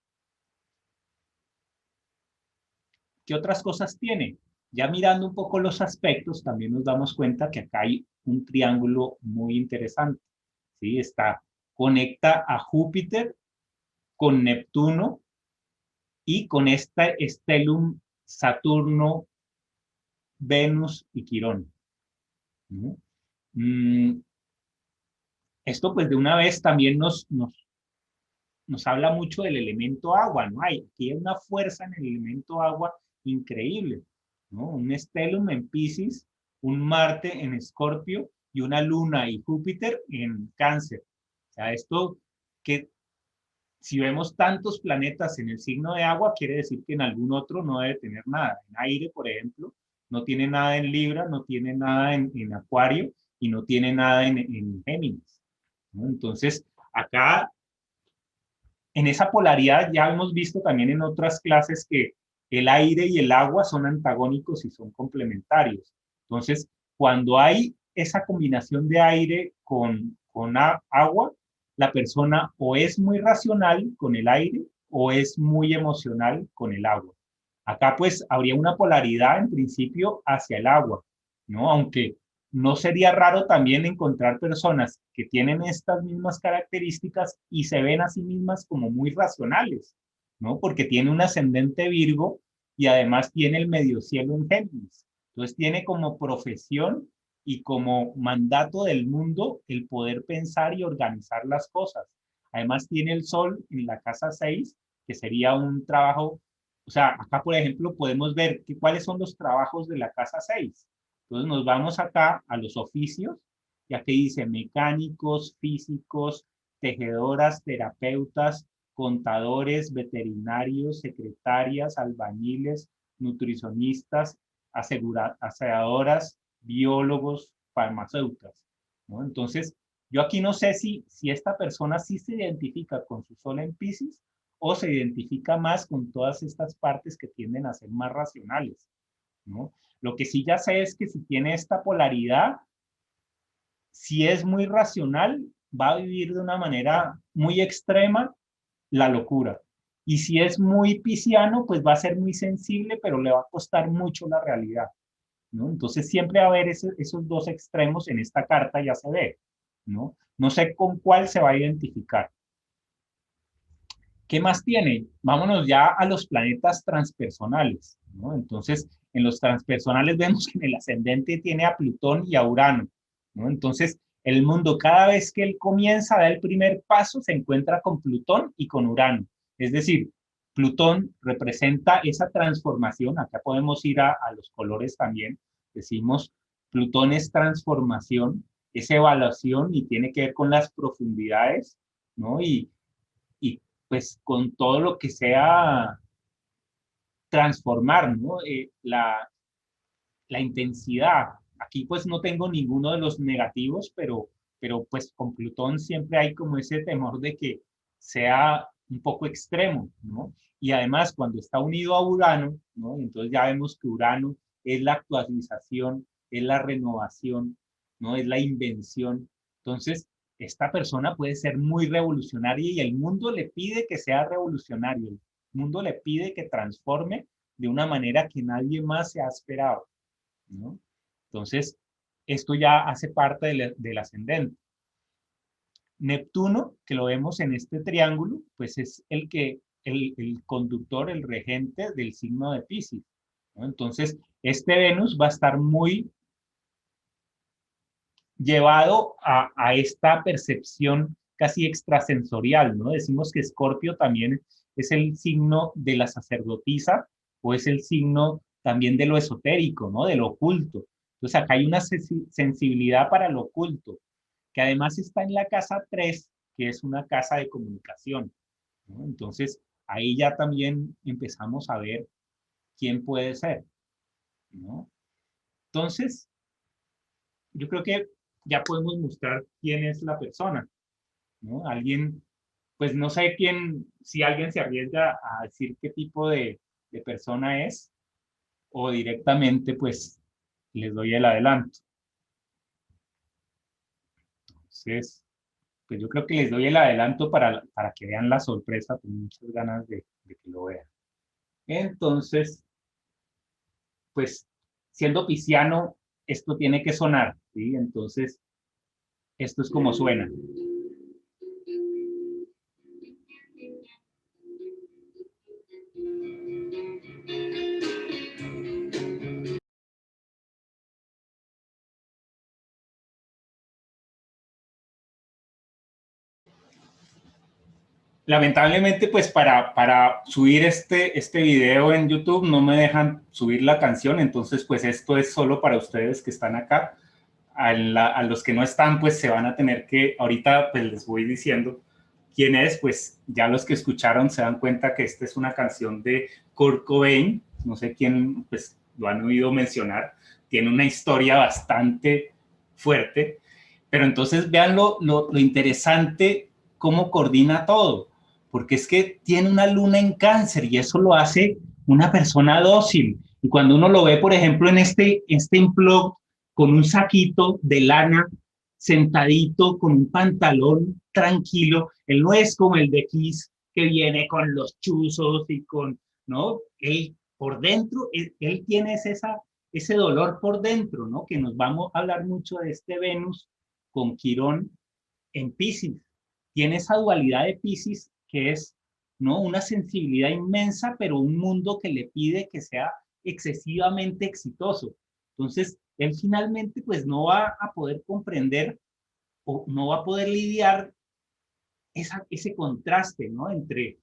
¿Qué otras cosas tiene? Ya mirando un poco los aspectos, también nos damos cuenta que acá hay un triángulo muy interesante, ¿sí? Conecta a Júpiter con Neptuno y con esta Stellum Saturno, Venus y Quirón, ¿no? Esto pues de una vez también nos habla mucho del elemento agua, ¿no? Aquí hay una fuerza en el elemento agua increíble, ¿no? Un Stellum en Piscis, un Marte en Escorpio y una Luna y Júpiter en Cáncer. O sea, esto que si vemos tantos planetas en el signo de agua, quiere decir que en algún otro no debe tener nada. En aire, por ejemplo, no tiene nada en Libra, no tiene nada en Acuario y no tiene nada en Géminis, ¿no? Entonces, acá en esa polaridad ya hemos visto también en otras clases que el aire y el agua son antagónicos y son complementarios. Entonces, cuando hay esa combinación de aire con agua, la persona o es muy racional con el aire o es muy emocional con el agua. Acá pues habría una polaridad en principio hacia el agua, ¿no? Aunque no sería raro también encontrar personas que tienen estas mismas características y se ven a sí mismas como muy racionales, ¿no? Porque tiene un ascendente Virgo y además tiene el medio cielo en Géminis. Entonces tiene como profesión y como mandato del mundo el poder pensar y organizar las cosas. Además tiene el Sol en la casa 6, que sería un trabajo, o sea, acá por ejemplo podemos ver cuáles son los trabajos de la casa 6. Entonces nos vamos acá a los oficios, y aquí dice mecánicos, físicos, tejedoras, terapeutas, contadores, veterinarios, secretarias, albañiles, nutricionistas, aseguradoras, biólogos, farmacéuticas, ¿no? Entonces, yo aquí no sé si esta persona sí se identifica con su sol en Piscis o se identifica más con todas estas partes que tienden a ser más racionales, ¿no? Lo que sí ya sé es que si tiene esta polaridad, si es muy racional, va a vivir de una manera muy extrema la locura. Y si es muy pisciano, pues va a ser muy sensible, pero le va a costar mucho la realidad, ¿no? Entonces siempre va a haber esos dos extremos en esta carta, ya se ve, ¿no? No sé con cuál se va a identificar. ¿Qué más tiene? Vámonos ya a los planetas transpersonales, ¿no? Entonces, en los transpersonales vemos que en el ascendente tiene a Plutón y a Urano, ¿no? Entonces, el mundo cada vez que él comienza a dar el primer paso se encuentra con Plutón y con Urano. Es decir, Plutón representa esa transformación. Acá podemos ir a los colores también. Decimos, Plutón es transformación, es evaluación y tiene que ver con las profundidades, ¿no? Y pues con todo lo que sea transformar, ¿no? La intensidad. Aquí pues no tengo ninguno de los negativos, pero pues con Plutón siempre hay como ese temor de que sea un poco extremo, ¿no? Y además cuando está unido a Urano, ¿no? Entonces ya vemos que Urano es la actualización, es la renovación, ¿no? Es la invención. Entonces, esta persona puede ser muy revolucionaria y el mundo le pide que sea revolucionario, el mundo le pide que transforme de una manera que nadie más se ha esperado, ¿no? Entonces, esto ya hace parte del ascendente. Neptuno, que lo vemos en este triángulo, pues es el conductor, el regente del signo de Piscis, ¿no? Entonces, este Venus va a estar muy llevado a esta percepción casi extrasensorial, ¿no? Decimos que Escorpio también es el signo de la sacerdotisa o es el signo también de lo esotérico, ¿no? De lo oculto. Entonces acá hay una sensibilidad para lo oculto, que además está en la casa 3, que es una casa de comunicación, ¿no? Entonces ahí ya también empezamos a ver quién puede ser, ¿no? Entonces, yo creo que ya podemos mostrar quién es la persona, ¿no? Alguien, pues no sé quién, si alguien se arriesga a decir qué tipo de persona es, o directamente, pues, les doy el adelanto. Entonces, pues yo creo que les doy el adelanto para que vean la sorpresa, con muchas ganas de que lo vean. Entonces, pues, siendo pisciano, esto tiene que sonar, ¿sí? Entonces, esto es como suena. Lamentablemente, pues para subir este video en YouTube no me dejan subir la canción, entonces pues esto es solo para ustedes que están acá. A los que no están, pues se van a tener que, ahorita pues les voy diciendo quién es, pues ya los que escucharon se dan cuenta que esta es una canción de Kurt Cobain, no sé quién pues lo han oído mencionar, tiene una historia bastante fuerte, pero entonces vean lo interesante, cómo coordina todo, porque es que tiene una luna en Cáncer y eso lo hace una persona dócil. Y cuando uno lo ve, por ejemplo, en este blog con un saquito de lana, sentadito, con un pantalón tranquilo, él no es como el de Kiss que viene con los chuzos y con, ¿no? Él por dentro, él tiene ese dolor por dentro, ¿no? Que nos vamos a hablar mucho de este Venus con Quirón en Piscis. Tiene esa dualidad de Piscis que es, ¿no? Una sensibilidad inmensa, pero un mundo que le pide que sea excesivamente exitoso. Entonces, él finalmente pues no va a poder comprender o no va a poder lidiar ese contraste, ¿no? Entre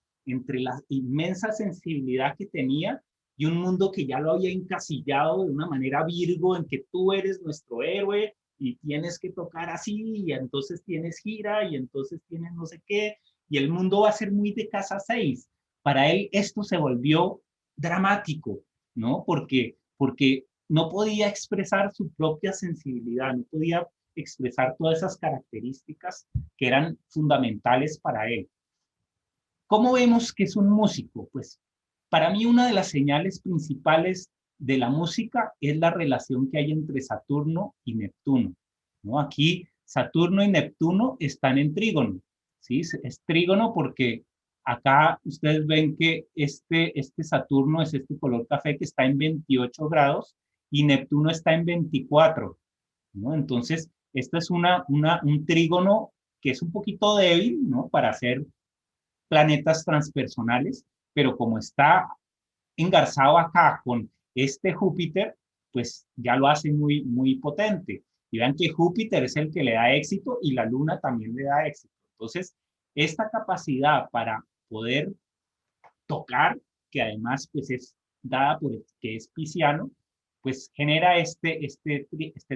la inmensa sensibilidad que tenía y un mundo que ya lo había encasillado de una manera Virgo, en que tú eres nuestro héroe y tienes que tocar así, y entonces tienes gira, y entonces tienes no sé qué, y el mundo va a ser muy de casa 6. Para él esto se volvió dramático, ¿no? Porque no podía expresar su propia sensibilidad, no podía expresar todas esas características que eran fundamentales para él. ¿Cómo vemos que es un músico? Pues para mí una de las señales principales de la música es la relación que hay entre Saturno y Neptuno, ¿no? Aquí Saturno y Neptuno están en trígono, ¿sí? Es trígono porque acá ustedes ven que este Saturno es este color café que está en 28 grados y Neptuno está en 24, ¿no? Entonces, este es un trígono que es un poquito débil, ¿no? Para hacer planetas transpersonales, pero como está engarzado acá con este Júpiter, pues ya lo hace muy, muy potente. Y vean que Júpiter es el que le da éxito y la Luna también le da éxito. Entonces, esta capacidad para poder tocar, que además pues es dada por el que es pisciano, pues genera este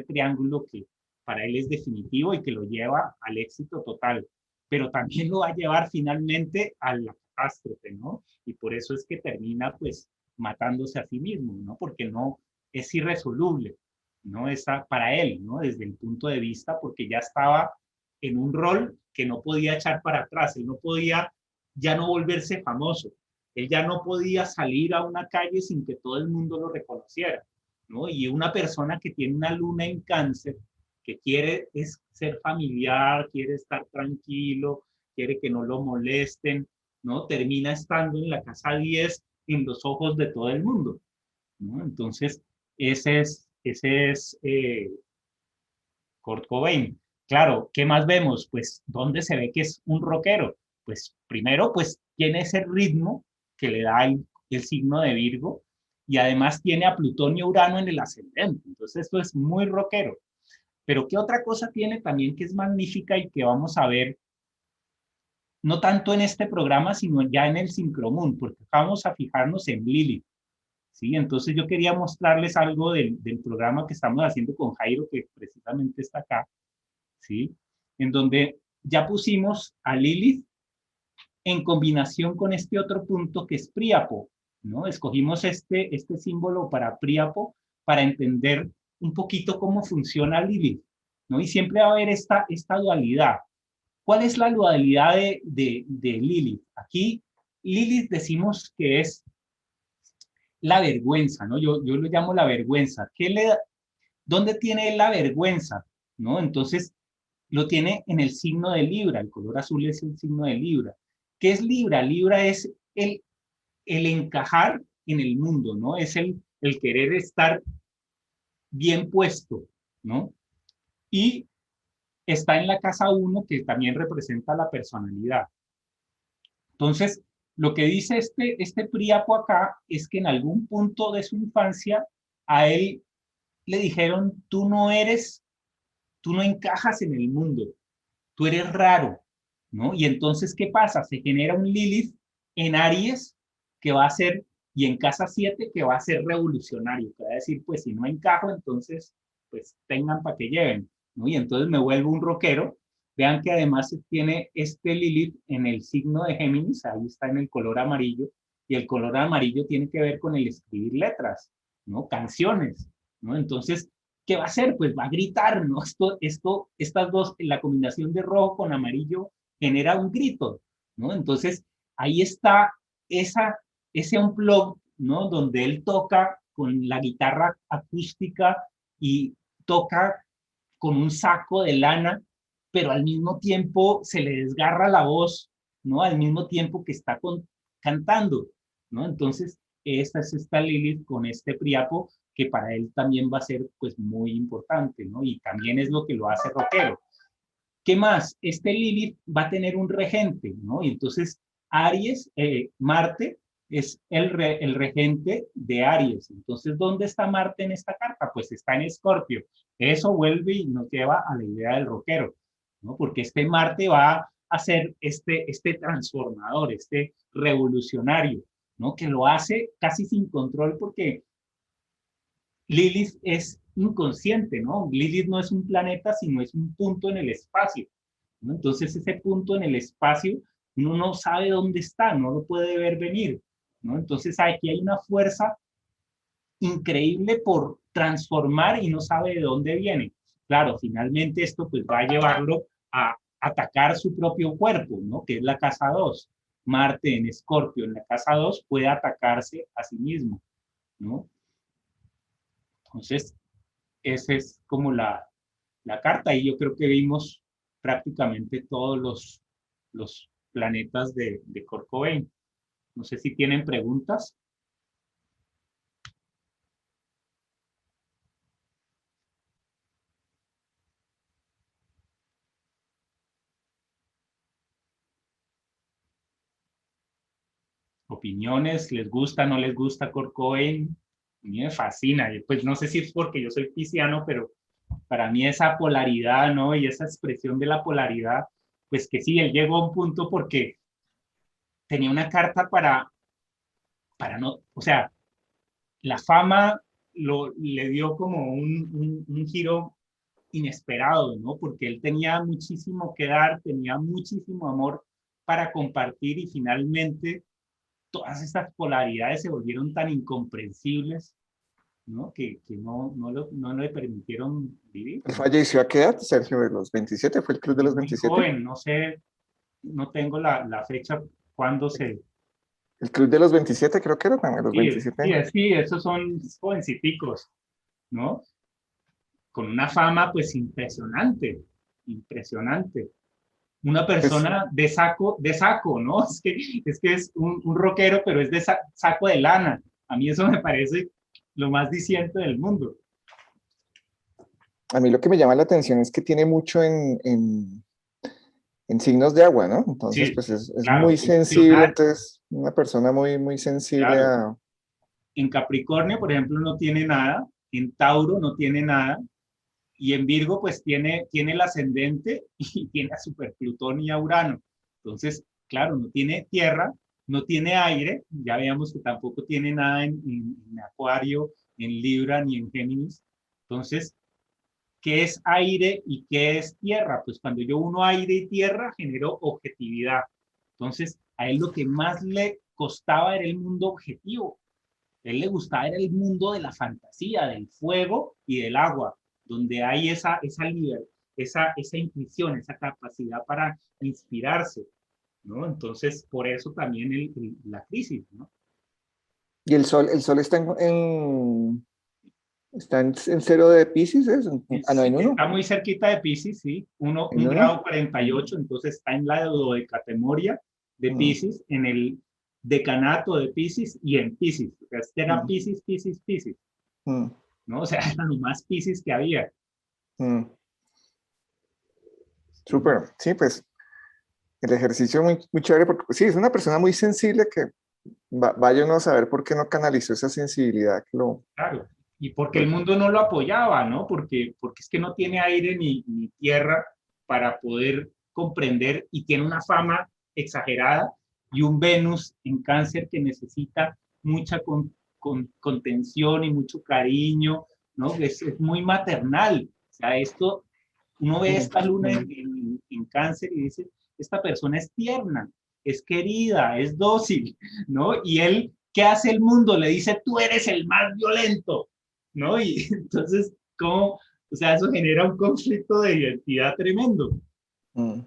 triángulo que para él es definitivo y que lo lleva al éxito total, pero también lo va a llevar finalmente a la catástrofe, ¿no? Y por eso es que termina pues matándose a sí mismo, ¿no? Porque no es irresoluble, ¿no? Está para él, ¿no? Desde el punto de vista, porque ya estaba en un rol que no podía echar para atrás, él no podía ya no volverse famoso, él ya no podía salir a una calle sin que todo el mundo lo reconociera, ¿no? Y una persona que tiene una luna en Cáncer, que quiere es ser familiar, quiere estar tranquilo, quiere que no lo molesten, ¿no? Termina estando en la casa 10 en los ojos de todo el mundo, ¿no? Entonces, ese es Kurt Cobain. Claro, ¿qué más vemos? Pues, ¿dónde se ve que es un rockero? Pues, primero, pues, tiene ese ritmo que le da el signo de Virgo y además tiene a Plutón y Urano en el ascendente. Entonces, esto es muy rockero. Pero, ¿qué otra cosa tiene también que es magnífica y que vamos a ver no tanto en este programa, sino ya en el Syncromoon, porque vamos a fijarnos en Lilith, ¿sí? Entonces, yo quería mostrarles algo del programa que estamos haciendo con Jairo, que precisamente está acá, ¿sí? En donde ya pusimos a Lilith en combinación con este otro punto que es Príapo, ¿no? Escogimos este símbolo para Príapo para entender un poquito cómo funciona Lilith. ¿no? Y siempre va a haber esta dualidad. ¿Cuál es la dualidad de Lilith? Aquí Lilith decimos que es la vergüenza, ¿no? Yo lo llamo la vergüenza. ¿Dónde tiene la vergüenza? ¿No? Entonces, lo tiene en el signo de Libra. El color azul es el signo de Libra. ¿Qué es Libra? Libra es el encajar en el mundo, ¿no? Es el querer estar bien puesto, ¿no? Y está en la casa 1, que también representa la personalidad. Entonces, lo que dice este Príapo acá es que en algún punto de su infancia a él le dijeron, tú no encajas en el mundo, tú eres raro, ¿no? Y entonces, ¿qué pasa? Se genera un Lilith en Aries que va a ser, y en casa 7 que va a ser revolucionario, que va a decir, pues si no encajo, entonces, pues tengan para que lleven, ¿no? Y entonces me vuelvo un rockero. Vean que además tiene este Lilith en el signo de Géminis, ahí está en el color amarillo, y el color amarillo tiene que ver con el escribir letras, ¿no? Canciones, ¿no? Entonces, ¿qué va a hacer? Pues va a gritar, ¿no? Estas dos, la combinación de rojo con amarillo genera un grito, ¿no? Entonces, ahí está esa, ese unplug, ¿no? Donde él toca con la guitarra acústica y toca con un saco de lana, pero al mismo tiempo se le desgarra la voz, ¿no? Al mismo tiempo que está cantando, ¿no? Entonces, esta es esta Lilith con este Priapo, que para él también va a ser pues muy importante, ¿no? Y también es lo que lo hace rockero. ¿Qué más? Este Lilith va a tener un regente, ¿no? Y entonces Aries, Marte, es el regente de Aries. Entonces, ¿dónde está Marte en esta carta? Pues está en Escorpio. Eso vuelve y nos lleva a la idea del rockero, ¿no? Porque este Marte va a ser este transformador, este revolucionario, ¿no? Que lo hace casi sin control porque Lilith es inconsciente, ¿no? Lilith no es un planeta, sino es un punto en el espacio, ¿no? Entonces ese punto en el espacio uno no sabe dónde está, no lo puede ver venir, ¿no? Entonces aquí hay una fuerza increíble por transformar y no sabe de dónde viene. Claro, finalmente esto pues va a llevarlo a atacar su propio cuerpo, ¿no? Que es la casa 2. Marte en Escorpio en la casa 2 puede atacarse a sí mismo, ¿no? Entonces, esa es como la carta y yo creo que vimos prácticamente todos los planetas de Kurt Cobain. No sé si tienen preguntas. Opiniones, ¿les gusta, no les gusta Kurt Cobain? A mí me fascina, y pues no sé si es porque yo soy pisciano, pero para mí esa polaridad, ¿no? Y esa expresión de la polaridad, pues que sí, él llegó a un punto porque tenía una carta para no, o sea, la fama le dio como un giro inesperado, ¿no? Porque él tenía muchísimo que dar, tenía muchísimo amor para compartir y finalmente todas estas polaridades se volvieron tan incomprensibles, ¿no? Que no le permitieron vivir, ¿Él ¿no? falleció a qué edad, Sergio? ¿De los 27? ¿Fue el club de los Muy 27? joven, no sé, no tengo la fecha cuando se... El club de los 27 creo que era, ¿no? De los Sí, 27 sí, años. sí, esos son jovenciticos, ¿no? Con una fama pues impresionante, impresionante. Una Pues persona de saco, ¿no? Es que es un rockero, pero es de saco de lana. A mí eso me parece lo más diciente del mundo. a mí lo que me llama la atención es que tiene mucho en signos de agua, ¿no? Entonces, Sí, pues es claro, muy sensible, emocional, entonces una persona muy, muy sensible claro. a... En Capricornio, por ejemplo, no tiene nada, en Tauro no tiene nada, y en Virgo pues tiene el ascendente y tiene a Super Plutón y a Urano. Entonces, claro, no tiene tierra, no tiene aire, ya veamos que tampoco tiene nada en Acuario, en Libra ni en Géminis. Entonces, ¿qué es aire y qué es tierra? Pues cuando yo uno aire y tierra, genero objetividad. Entonces, a él lo que más le costaba era el mundo objetivo. A él le gustaba era el mundo de la fantasía, del fuego y del agua, donde hay esa libertad. esa intuición, esa capacidad para inspirarse, ¿no? Entonces, por eso también la crisis, ¿no? Y el sol está en cero de Piscis, ¿es? Ah, no, Sí, en uno. está muy cerquita de Piscis, sí, En un uno. grado 48, entonces está en la dodecatemoria de Mm, Piscis, en el decanato de Piscis y en Piscis. O sea, este era mm, Piscis, Piscis, Piscis, mm, ¿no? O sea, era lo más Piscis que había. mm. ¿Sí? Súper. Sí, pues el ejercicio muy, muy chévere porque pues, sí, es una persona muy sensible que vaya uno a saber por qué no canalizó esa sensibilidad que Claro. Y porque el mundo no lo apoyaba, ¿no? Porque es que no tiene aire ni tierra para poder comprender y tiene una fama exagerada y un Venus en cáncer que necesita mucha contención y mucho cariño, ¿no? Es muy maternal. O sea, esto, uno ve Mm, esta luna mm, en cáncer y dice, esta persona es tierna, es querida, es dócil, ¿no? Y él, ¿qué hace el mundo? Le dice, tú eres el más violento, ¿no? Y entonces, ¿cómo? O sea, eso genera un conflicto de identidad tremendo. mm.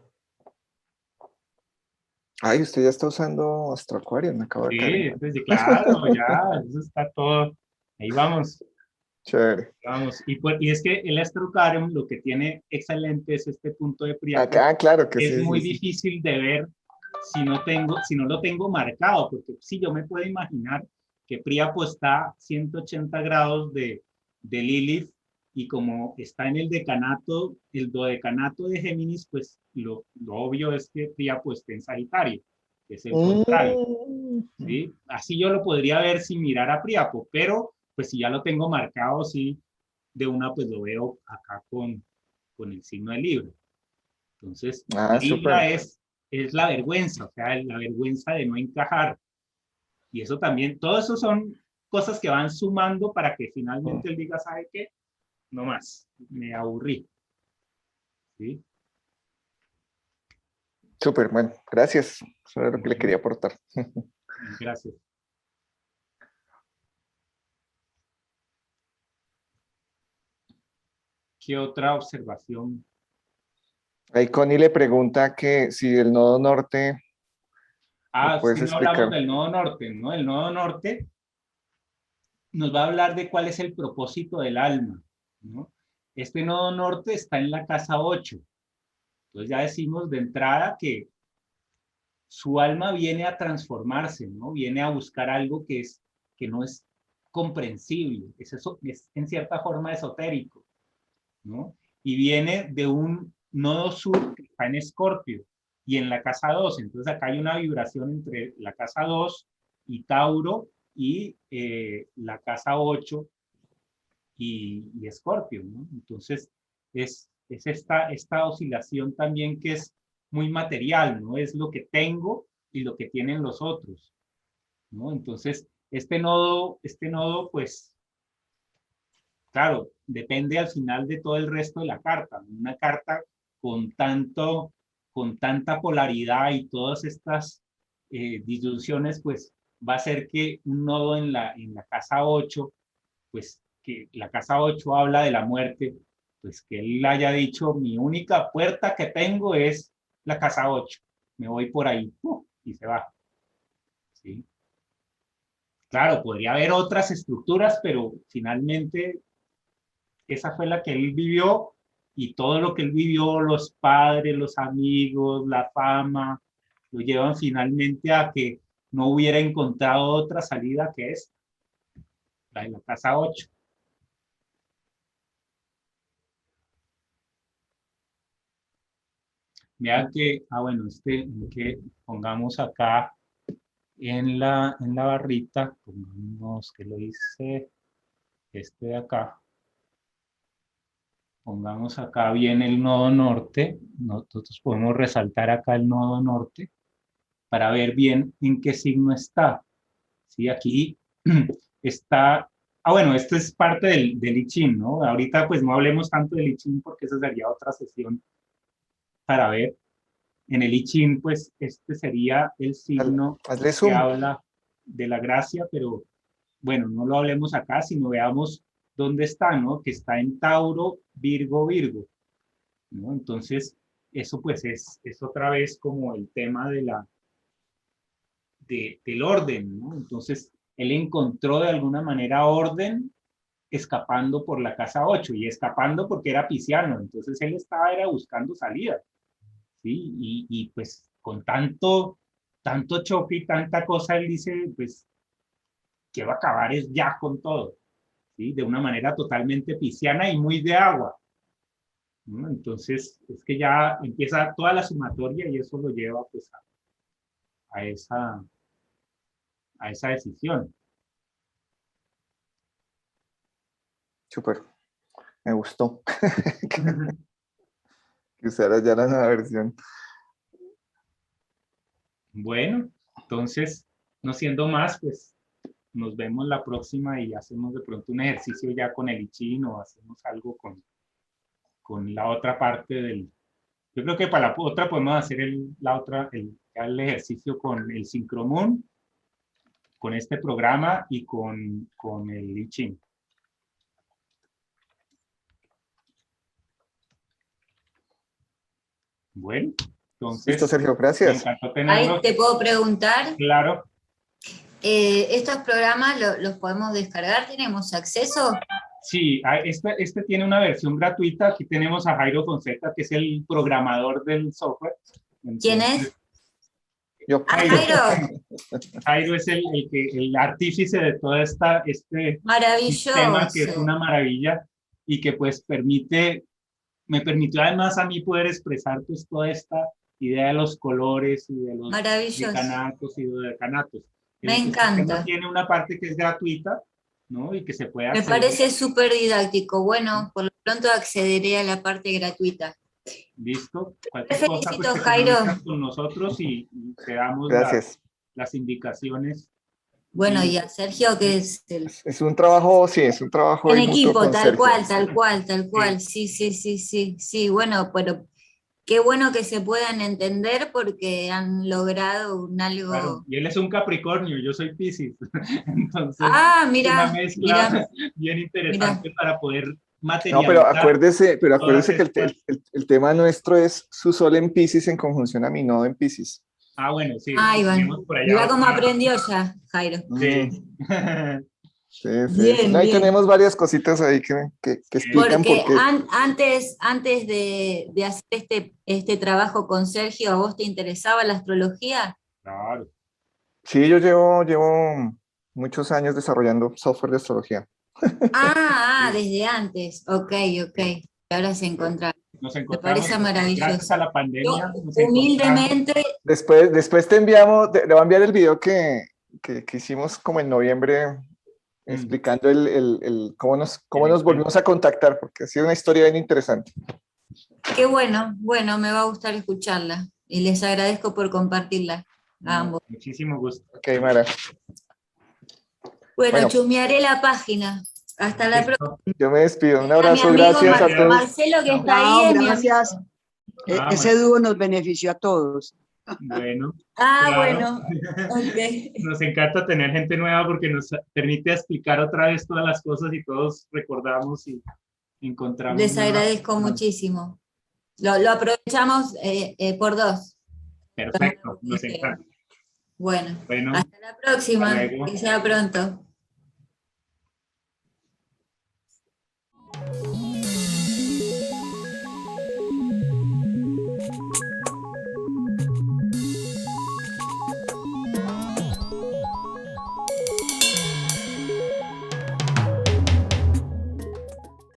Ay, usted ya está usando Astro Acuario, me acabo de caer en Sí, cuenta. entonces, claro, ya, eso está todo. Ahí vamos, Chévere. vamos. Y es que el Astrocarium lo que tiene excelente es este punto de Priapo. Acá, claro que Es sí, sí, muy sí. difícil de ver si no lo tengo marcado, porque sí, yo me puedo imaginar que Príapo está a 180 grados de Lilith y como está en el decanato, el dodecanato de Géminis, pues lo obvio es que Príapo esté en Sagitario, que es el contrario, Mm, ¿sí? Así yo lo podría ver sin mirar a Príapo, pero pues si ya lo tengo marcado, sí, de una pues lo veo acá con el signo de Libra. Entonces, ah, Libra súper. es la vergüenza, o sea, la vergüenza de no encajar. Y eso también, todo eso son cosas que van sumando para que Mm, finalmente él diga, ¿sabe qué? No más, me aburrí. ¿Sí? súper, bueno, gracias. Eso era lo que le Bueno, quería aportar. gracias. ¿Qué otra observación? Ahí Connie le pregunta que si el nodo norte, ¿me Ah, puedes si no hablamos explicar? del nodo norte, ¿no? El nodo norte nos va a hablar de cuál es el propósito del alma, ¿no? Este nodo norte está en la casa 8. Entonces ya decimos de entrada que su alma viene a transformarse, ¿no? Viene a buscar algo que no es comprensible, es en cierta forma esotérico, ¿no? Y viene de un nodo sur que está en Escorpio y en la casa 2. Entonces acá hay una vibración entre la casa 2 y Tauro y la casa 8 y Escorpio, ¿no? Entonces es esta oscilación también que es muy material, ¿no? Es lo que tengo y lo que tienen los otros, ¿no? Entonces, este nodo, pues, claro, depende al final de todo el resto de la carta. Una carta con tanto, con tanta polaridad y todas estas disyunciones, pues, va a ser que un nodo en la casa 8 pues que la casa 8 habla de la muerte, pues que él haya dicho, mi única puerta que tengo es la casa 8, me voy por ahí, y se va. ¿Sí? Claro, podría haber otras estructuras, pero finalmente esa fue la que él vivió y todo lo que él vivió, los padres, los amigos, la fama, lo llevan finalmente a que no hubiera encontrado otra salida que es la de la casa 8. Vean que, bueno, que pongamos acá en la barrita, pongamos que lo hice este de acá, pongamos acá bien el nodo norte, nosotros podemos resaltar acá el nodo norte para ver bien en qué signo está. ¿Sí? Aquí está, bueno, esto es parte del I Ching, ¿no? Ahorita pues no hablemos tanto del I Ching porque eso sería otra sesión para ver. En el I Ching, pues este sería el signo Hazle que zoom. habla de la gracia, pero bueno, no lo hablemos acá, sino veamos dónde está, ¿no? Que está en Tauro, Virgo, Virgo, ¿no? Entonces, eso pues es otra vez como el tema del orden, ¿no? Entonces, él encontró de alguna manera orden escapando por la casa 8 y escapando porque era pisciano, entonces él era buscando salida, ¿sí? Y pues con tanto choque y tanta cosa, él dice, pues, quiero acabar es ya con todo, ¿sí? De una manera totalmente pisciana y muy de agua, ¿no? Entonces, es que ya empieza toda la sumatoria y eso lo lleva pues a esa decisión. Súper, me gustó que usaras ya la nueva versión. Bueno, entonces, no siendo más, pues nos vemos la próxima y hacemos de pronto un ejercicio ya con el I Ching o hacemos algo con la otra parte del... Yo creo que para la otra podemos hacer el ejercicio con el Syncromoon, con este programa y con el I Ching. Bueno, Listo, entonces, Sergio, me gracias. encantó Ahí tenerlo. te puedo preguntar, Claro. ¿estos programas los podemos descargar? ¿Tenemos acceso? Sí, este tiene una versión gratuita. Aquí tenemos a Jairo Fonseca, que es el programador del software. ¿Quién Entonces, es? Yo, Jairo. Jairo, Jairo es el artífice de todo este sistema que es maravilloso, una maravilla y que pues me permitió además a mí poder expresar pues toda esta idea de los colores y de los maravilloso. decanatos y decanatos. Me El sistema encanta. tiene una parte que es gratuita, ¿no? Y que se puede Me acceder. parece súper didáctico. Bueno, por lo pronto accederé a la parte gratuita. Listo. Te Cualquier cosa pues felicito, te Jairo. comunicas con nosotros y te damos gracias. las indicaciones. Bueno, Y y a Sergio, que es el... Es un trabajo, sí, es un trabajo En ahí mutuo equipo, con tal Sergio. cual, tal cual, tal cual. Sí, sí, sí, sí, sí. Bueno, pero qué bueno que se puedan entender porque han logrado un claro, algo... y él es un Capricornio, yo soy Piscis. Entonces, Ah, es una mira, mira, mezcla bien mira. interesante para poder No, materializar pero todas acuérdese que estas. el tema nuestro es su sol en Piscis en conjunción a mi nodo en Piscis. Ah, bueno, sí, Ahí va. tenemos por allá Mira cómo otra. aprendió ya, Jairo. Sí. Sí, sí. Bien, Ahí bien. tenemos varias cositas ahí que explican por Porque qué. antes de hacer este trabajo con Sergio, ¿a vos te interesaba la astrología? Claro. Sí, yo llevo muchos años desarrollando software de astrología. Desde antes. Ok, ok. Ahora se encontraron. Nos Me encontramos, parece pues, gracias a maravilloso. la Yo pandemia, nos encontramos. humildemente, Después te enviamos, le voy a enviar el video que hicimos como en noviembre explicando cómo El nos volvimos encuentro. a contactar, porque ha sido una historia bien interesante. qué bueno, me va a gustar escucharla. Y les agradezco por compartirla a No, ambos. muchísimo gusto. Ok, Mara. Bueno, Bueno, chusmearé la página. Hasta la próxima. Listo. yo me despido. Un Mi abrazo, amigo gracias a Gracias. todos. Marcelo, que está ahí, Chao, es mi amigo. gracias. Ah, Ese dúo nos benefició a todos. bueno, Ah, claro. bueno, ok. Nos encanta tener gente nueva porque nos permite explicar otra vez todas las cosas y todos recordamos y encontramos Les nuevas agradezco formas. muchísimo. Lo aprovechamos por dos. Perfecto, nos encanta. Bueno, Bueno, hasta la hasta próxima. luego. Que sea pronto.